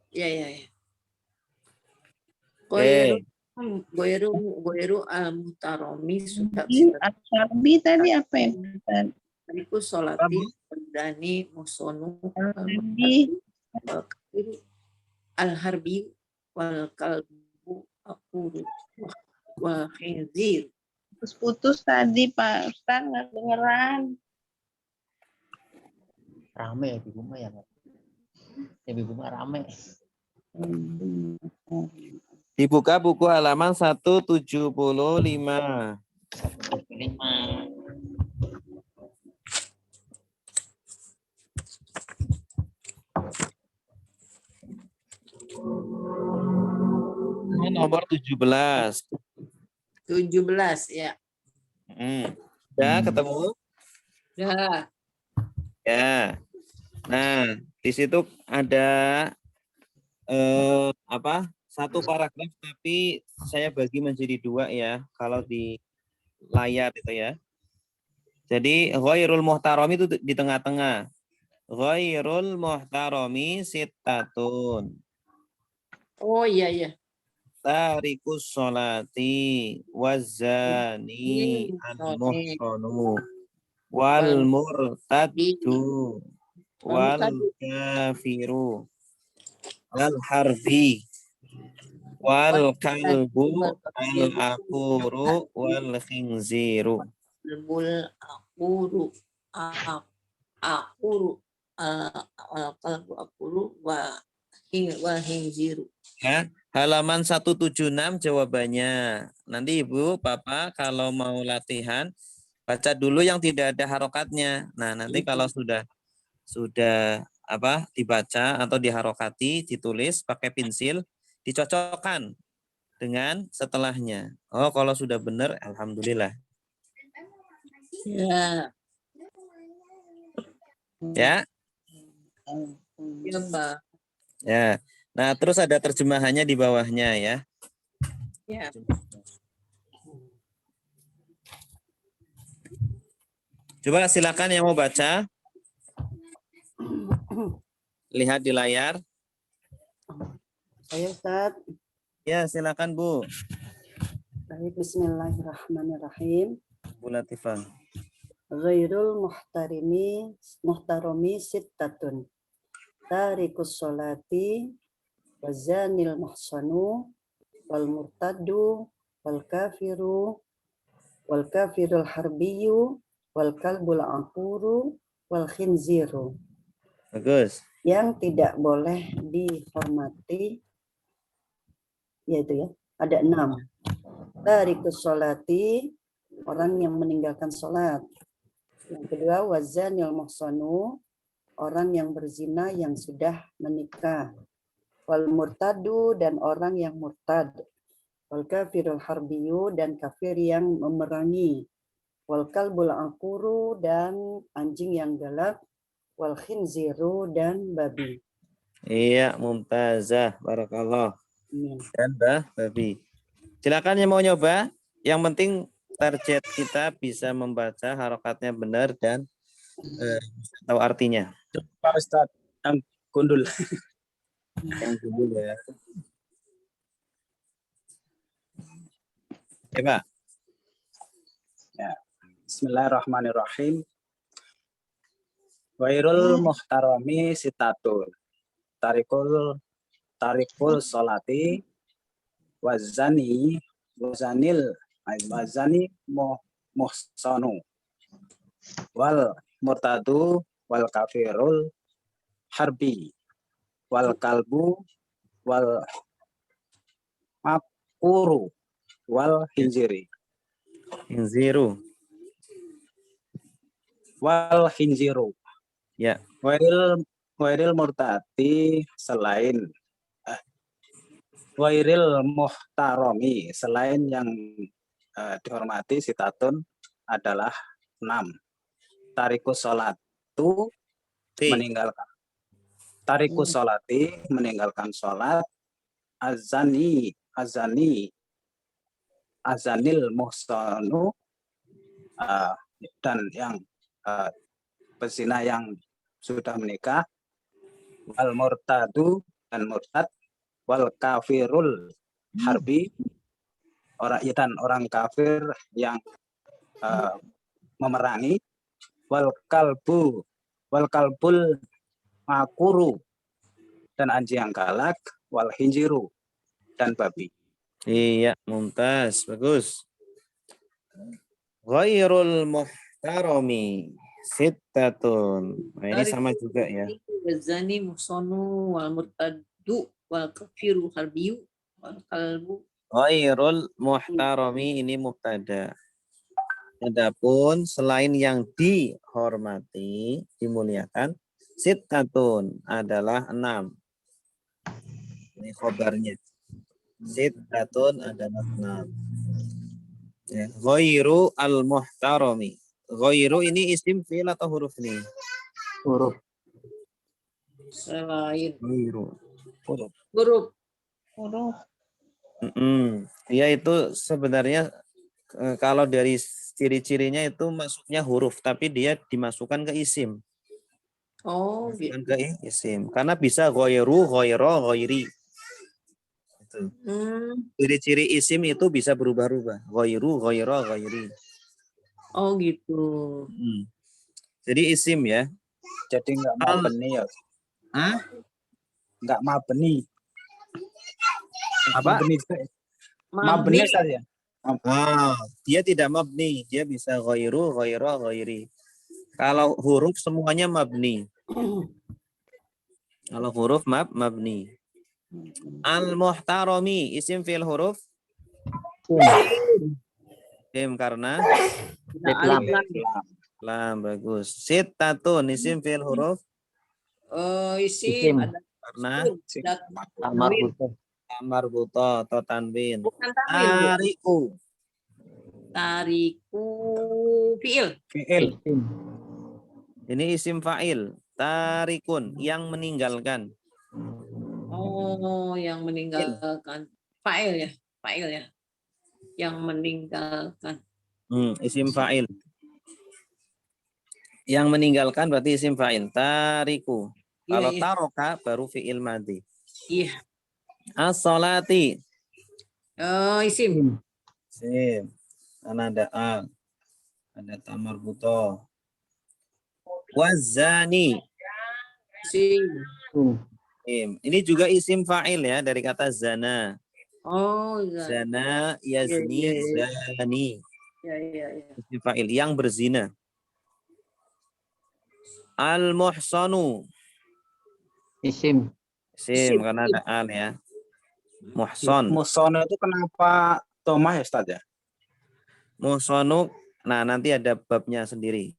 Iya, iya, iya. Oke. Goyeru al-mutaromi sudah Al-Harbi tadi apa ya? Ustaz? Iku solati dani musonu Al-Harbi. al-harbi wal kalbu akuru wal khinzir. Putus tadi Pak Ustaz, nggak dengeran. Rame ya di rumah ya, Pak. Ya di rumah rame. Dibuka buku halaman 175. 5. Nomor 17. 17 ya. Ya, ketemu? Ya. Ya. Nah, di situ ada satu paragraf, tapi saya bagi menjadi 2 ya kalau di layar itu ya. Jadi ghairul muhtarami itu di tengah-tengah. Ghairul muhtarami sittatun. Oh iya, iya. Tarikus sholati wazani al-muhsanu wal murtaddu wal kafiru wal harbi wal kalbu al akuru wal khinziru. Kalbul akuru al kalbu akuru wa hinziru. Ya, halaman 176 jawabannya. Nanti Ibu, Bapak kalau mau latihan baca dulu yang tidak ada harokatnya. Nah, nanti kalau sudah dibaca atau diharokati, ditulis pakai pensil, dicocokkan dengan setelahnya. Oh, kalau sudah benar, alhamdulillah. Ya. Ya. Ya, Pak. Ya. Nah, terus ada terjemahannya di bawahnya ya. Ya. Coba silakan yang mau baca. Lihat di layar. Saya Ustaz. Ya, silakan Bu. Baik, bismillahirrahmanirrahim. Bu Latifah. Ghairul muhtarami sittatun. Tarikus sholati wazanil muhsanu wal murtaddu wal kafirul harbiyu wal kalbul akuru wal khinziru. Bagus. Yang tidak boleh dihormati, yaitu ya, ada 6. Tarikus sholati, orang yang meninggalkan sholat. Yang kedua, wazanil muhsanu, orang yang berzina yang sudah menikah. Wal murtadu, dan orang yang murtad. Wal kafirul harbiyu, dan kafir yang memerangi. Wal kalbul akuru, dan anjing yang galak. Wal khinziru, dan babi. Iya, mumtazah. Barakallah. Amin. Dan babi. Silakan yang mau nyoba. Yang penting target kita bisa membaca harokatnya benar dan tahu artinya. Pak Ustadz, yang gundul. Yang dulu ya. Ya, Pak. Bismillahirrahmanirrahim. Wairul muhtarami sitatun. Tarikul solati wazani muhsanu wal murtadu wal kafirul harbi wal kalbu wal makuru wal hinziri Zero. wal hinziru. Ya. Wairil murtati wairil muhtaromi selain yang dihormati sitatun adalah 6. Tarikus sholatu meninggalkan meninggalkan sholat, azanil muhsanu dan yang pezina yang sudah menikah, wal murtadu dan murtad, wal kafirul harbi orang kafir yang memerangi, wal kalbul makuru dan anjing yang galak, wal hinjiru dan babi. Iya, mumtaz, bagus. Ghairul muhtarami sittatun. Nah, ini sama juga ya. Wazani musonu wal murtadu wal kafiru harbiyu wal kalbu. Ghairul muhtarami ini mubtada. Adapun selain yang dihormati, dimuliakan, sittatun adalah 6. Ini khobarnya. Sittatun adalah 6. Ya. Ghairu al-muhtarami. Ghairu ini isim fi'il atau huruf nih? Huruf. Selain Ghairu. Huruf. huruf. Ya itu sebenarnya kalau dari ciri-cirinya itu masuknya huruf, tapi dia dimasukkan ke isim. Oh, Bukan gitu. ke isim. Karena bisa ghairu, ghairo, ghairi. Itu. Ciri-ciri isim itu bisa berubah-ubah. Ghairu, ghairo, ghairi. Oh, gitu. Jadi isim ya. Jadi nggak mabni ya. Hah? Nggak mabni. Apa? Mabni saja. Dia tidak mabni, dia bisa ghairu, ghairo, ghairi. Kalau huruf semuanya mabni. Kalau huruf mabni. Al-muhtarami isim fi'il huruf isim karena lam, bagus. Sittatun isim fi'il huruf Isim. karena marbuto atau tanwin. Bukan tanwin, Bu. Tariku fi'il. Ini isim fa'il. Tarikun yang meninggalkan. Oh, yang meninggalkan. Fa'il ya. Yang meninggalkan. Isim fa'il. Yang meninggalkan berarti isim fa'il. Tariku. Kalau taroka baru fi'il madhi. Iya. As-sholati. Isim. Isim. Karena ada a. Ada tamar buto. Wazani. Isim. Ini juga isim fa'il ya dari kata zana. Oh, Zana, yazni, zani. Ya. Isim fa'il yang berzina. Al-muhsanu. Isim. Karena ada al ya. Muhson. Muhson itu kenapa Tomah ya Ustaz ya? Muhsonu. Nah, nanti ada babnya sendiri.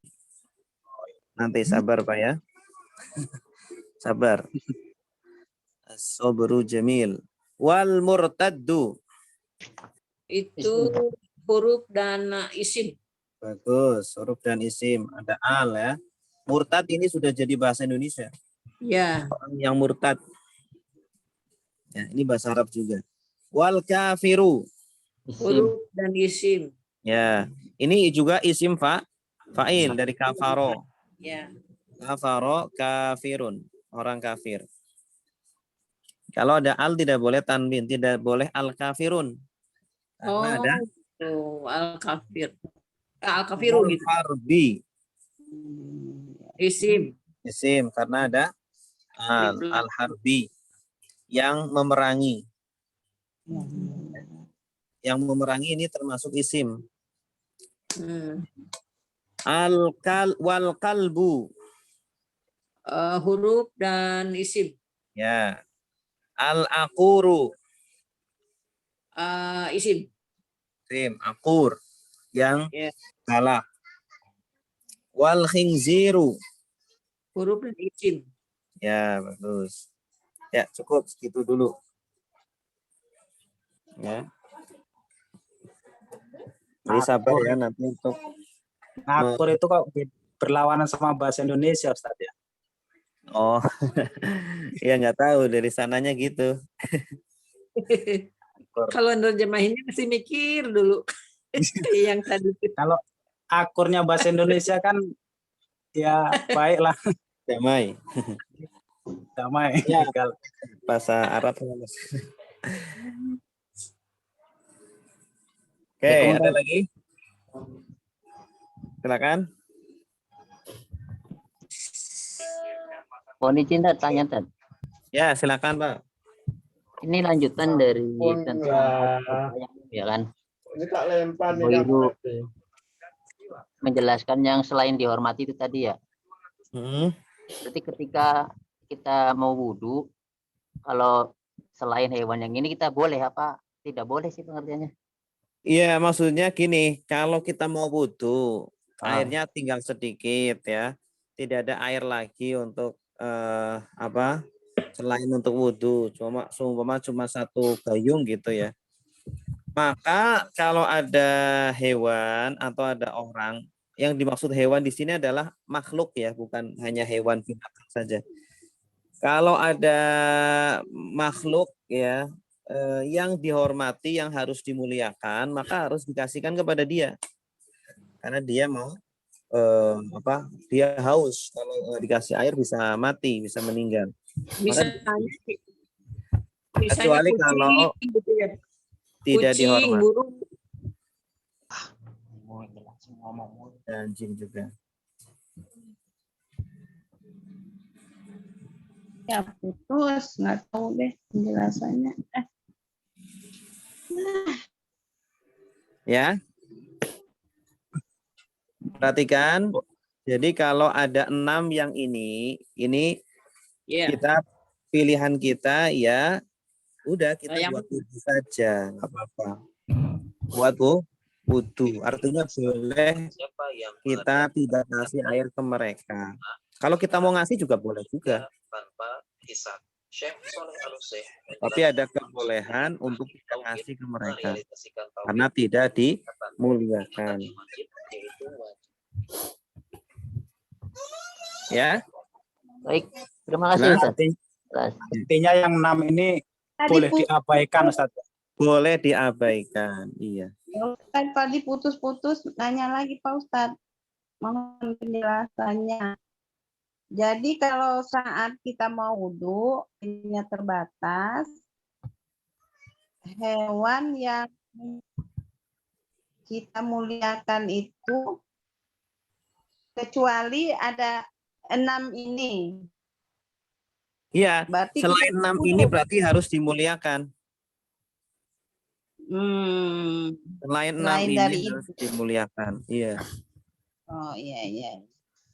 Nanti sabar Pak ya. Sabar. As-sabru jamil. Wal murtaddu. Itu huruf dan isim. Bagus, huruf dan isim. Ada al ya. Murtad ini sudah jadi bahasa Indonesia. Ya. Orang yang murtad. Ya, ini bahasa Arab juga. Wal kafiru. Huruf dan isim. Ya, ini juga isim fa'il dari kafaro. Ya. Kafaro kafirun, orang kafir. Kalau ada al tidak boleh tanwin, tidak boleh al kafirun. Karena ada Oh, al-kafir. Al-kafiru gitu. harbi Isim. isim karena ada al harbi yang memerangi. Yang memerangi ini termasuk isim. Wal kalbu. Huruf dan isim. Ya. Al akuru. Isim. Isim akur yang Ya. galak. Wal khinziru. Huruf dan isim. Ya, bagus. Ya, cukup segitu dulu. Ya. Jadi sabar ya nanti untuk Ngakur itu kok berlawanan sama bahasa Indonesia, Ustaz ya? oh ya nggak tahu dari sananya gitu. Kalau nerjemahinnya masih mikir dulu. Yang tadi. Kalau akurnya bahasa Indonesia kan ya baiklah, Damai. damai. Ya. Kalau Bahasa Arab. Oke, Ya, ada lagi? Silakan. Mohon izin Tat, tanya Tat. Ya, silakan, Pak. Ini lanjutan dari tentang ya kan. Ini tak lempar Bu Ibu menjelaskan yang selain dihormati itu tadi ya. Berarti ketika kita mau wudhu, kalau selain hewan yang ini kita boleh apa? Tidak boleh sih pengertiannya. Iya, maksudnya gini, kalau kita mau wudhu, airnya tinggal sedikit ya. Tidak ada air lagi untuk selain untuk wudhu, cuma satu gayung gitu ya. Maka kalau ada hewan atau ada orang, yang dimaksud hewan di sini adalah makhluk ya, bukan hanya hewan binatang saja. Kalau ada makhluk ya yang dihormati, yang harus dimuliakan, maka harus dikasihkan kepada dia. Karena dia mau dia haus. Kalau dikasih air bisa mati, bisa meninggal. Kecuali kalau gitu ya. tidak Kucing, dihormati. burung. Anjing juga. Ya putus, nggak tahu deh penjelasannya. Ya. Perhatikan. Jadi kalau ada 6 yang ini Ya. kita pilihan kita ya udah kita Yang buat wudhu saja, nggak apa-apa. Buat wudhu, artinya boleh kita tidak ngasih air ke mereka. Kalau kita mau ngasih juga boleh juga. Tapi ada kebolehan untuk kita ngasih ke mereka karena tidak dimuliakan. Ya. Baik, terima kasih Nah, Ustaz. Artinya yang 6 ini boleh diabaikan, Ustaz. Boleh diabaikan, iya. Kan tadi putus-putus, nanya lagi Pak Ustadz. Mohon penjelasannya. Jadi kalau saat kita mau wudhu, airnya terbatas, hewan yang kita muliakan itu, kecuali ada 6 ini. Iya, Berarti selain 6 ini berarti harus dimuliakan. Selain 6 ini dari harus dimuliakan. Iya. Oh iya.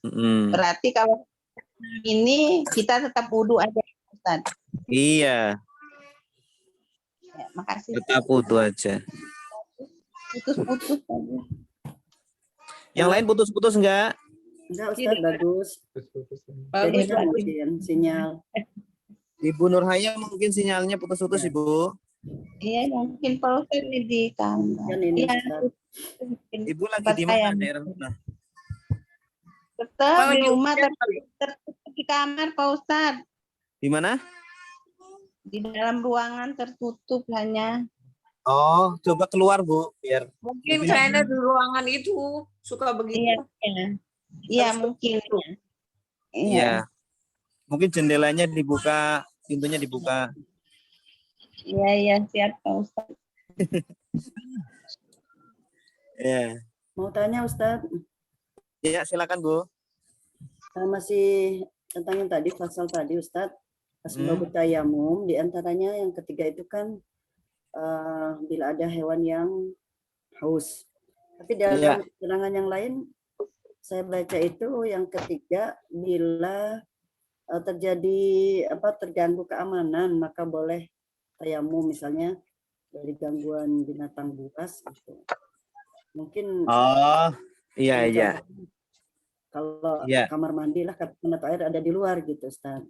Mm-mm. Berarti kalau ini kita tetap wudhu aja, Ustaz. Iya, Ya, makasih. tetap wudhu aja. Putus-putus aja. Yang lain putus-putus enggak? Enggak, Ustaz, bagus. Bagus, Kayaknya mungkin sinyal. Ibu Nurhaya mungkin sinyalnya putus-putus, Ya. Ibu. Iya, mungkin Pak Ustaz ini di kamar. Kan ini, Iya, Ustaz. mungkin Ibu lagi tempat di mana saya. daerah mana? Tetap Oh, di di rumah, hotel tapi tertutup di kamar, Pak Ustaz. Di mana? Di dalam ruangan tertutup hanya. Oh, coba keluar Bu, biar Mungkin saya di ruangan itu suka Iya, begitu. iya. Iya, Harus mungkin. begitu. Iya. Iya. Mungkin jendelanya dibuka, pintunya dibuka. Iya, iya, siap Pak Ustadz. Iya. Mau tanya Ustadz, Iya, silakan Bu. masih tentang yang tadi, pasal tadi Ustadz, asbabut tayamum, di antaranya yang ketiga itu kan bila ada hewan yang haus. Tapi dalam keterangan yang lain, saya baca itu yang ketiga, bila terjadi terganggu keamanan, maka boleh tayamum, misalnya dari gangguan binatang buas gitu. Mungkin Oh, iya. kalau Iya. kamar mandi lah, karena air ada di luar gitu Ustaz.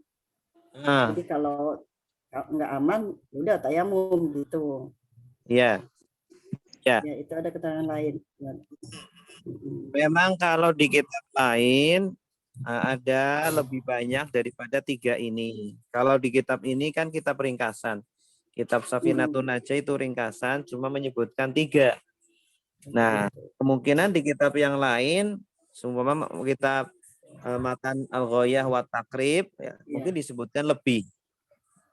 Ah, Jadi kalau nggak aman, udah tayamum gitu. iya. Ya itu ada keterangan lain. Memang kalau di kitab lain ada lebih banyak daripada 3 ini. Kalau di kitab ini kan kitab ringkasan. Kitab Safinatun Najah itu ringkasan, cuma menyebutkan 3. Nah, kemungkinan di kitab yang lain, seumpama kitab Matan Al-Ghoyah wa Takrib, ya, mungkin disebutkan lebih.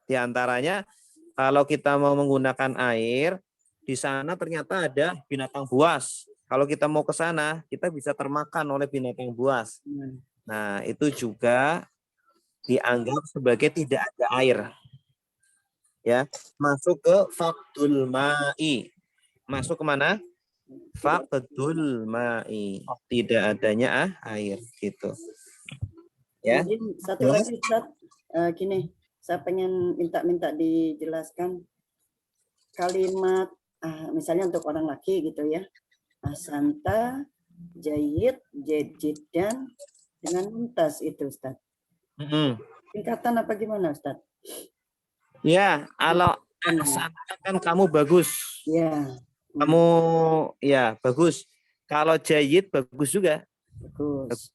Di antaranya, kalau kita mau menggunakan air, di sana ternyata ada binatang buas. Kalau kita mau ke sana, kita bisa termakan oleh binatang buas. Nah, itu juga dianggap sebagai tidak ada air. Ya, masuk ke faqdul ma'i. Masuk kemana? Faqdul ma'i. Tidak adanya air gitu. Ya. Kemudian satu lagi Ustaz, gini, saya pengen minta dijelaskan kalimat misalnya untuk orang laki gitu ya. Asanta, jayid, jedid, dan dengan mumtaz itu Ustaz. Tingkatan apa gimana Ustaz? Ya, kalau asanta kan kamu bagus. Ya. Kamu ya bagus. Kalau jayid bagus juga. Bagus.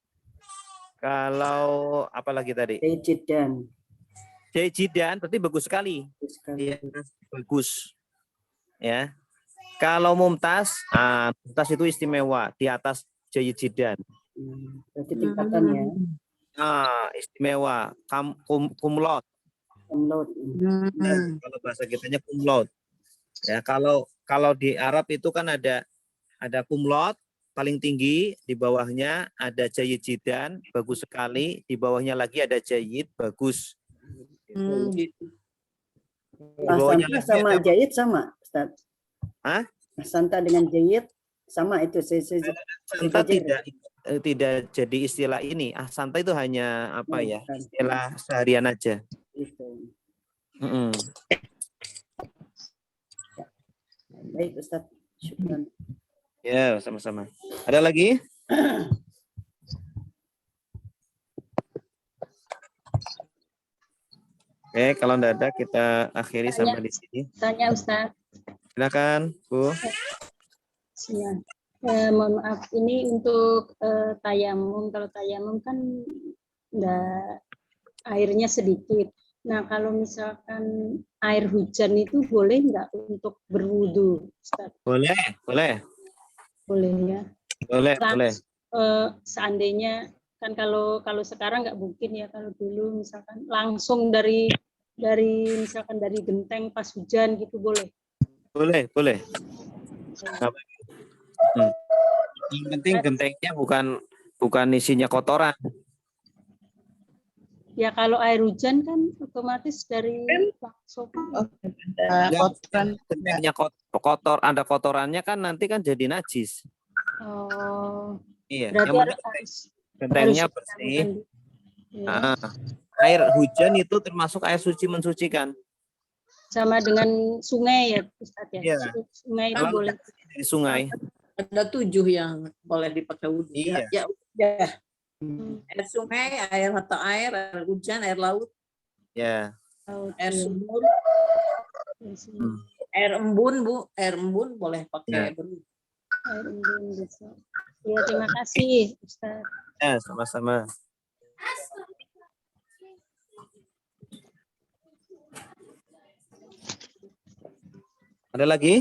Kalau apalagi tadi? Jayidan. Jayidan berarti bagus sekali. Bagus sekali. Ya, bagus. Ya. Kalau mumtaz, mumtaz itu istimewa di atas jayidan. Berarti tingkatannya. Istimewa. Kumlot. Kumlot. Kalau bahasa kitanya kumlot. Ya, kalau di Arab itu kan ada kumlot paling tinggi, di bawahnya ada jayidan, bagus sekali, di bawahnya lagi ada jayid, bagus. Gitu. Asanta sama jayid sama, Ustaz. Hah? Asanta dengan jayid sama itu. Asanta tidak jadi istilah ini. Asanta itu hanya apa ya? Istilah seharian aja. Itu. Baik Ustaz. Syukran. Ya, sama-sama. Ada lagi? Oke, kalau tidak ada kita akhiri sampai di sini. Tanya Ustaz. Silakan, Bu. Ya. Mohon maaf, ini untuk tayamum. Kalau tayamum kan enggak, airnya sedikit. Nah, kalau misalkan air hujan itu boleh enggak untuk berwudu, Ustaz? Boleh. Boleh ya. Boleh. Seandainya kan kalau sekarang nggak mungkin ya, kalau dulu misalkan langsung dari misalkan dari genteng pas hujan gitu boleh. Boleh. Yang penting gentengnya bukan isinya kotoran. Ya kalau air hujan kan otomatis dari langsung. Gentengnya kotor, ada kotorannya kan nanti kan jadi najis. Oh. Iya. Berarti Yang harus gentengnya bersih. Ya. Air hujan itu termasuk air suci mensucikan. Sama dengan sungai ya, Ustaz ya. Iya. Sungai itu boleh. Di sungai. Ada 7 yang boleh dipakai wudhu. Iya. Ya udah. Air sungai, air mata air hujan, air laut, Ya. air sumur, air embun, Bu. Air embun boleh pakai berwudhu. Air embun bisa. Ya, terima kasih, Ustaz. Ya, sama-sama. Ada lagi?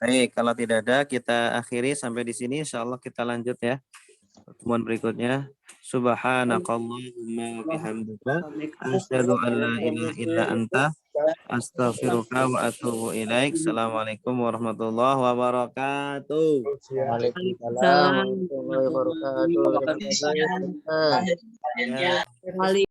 Baik, kalau tidak ada kita akhiri sampai di sini. Insya Allah kita lanjut ya. Pertemuan berikutnya. Subhanakallahumma wa bihamdika asyhadu an la ilaha illa anta astaghfiruka wa atubu ilaik. Assalamualaikum warahmatullahi wabarakatuh. Waalaikumsalam warahmatullahi wabarakatuh. Terima kasih, Ustaz. Ya. Wali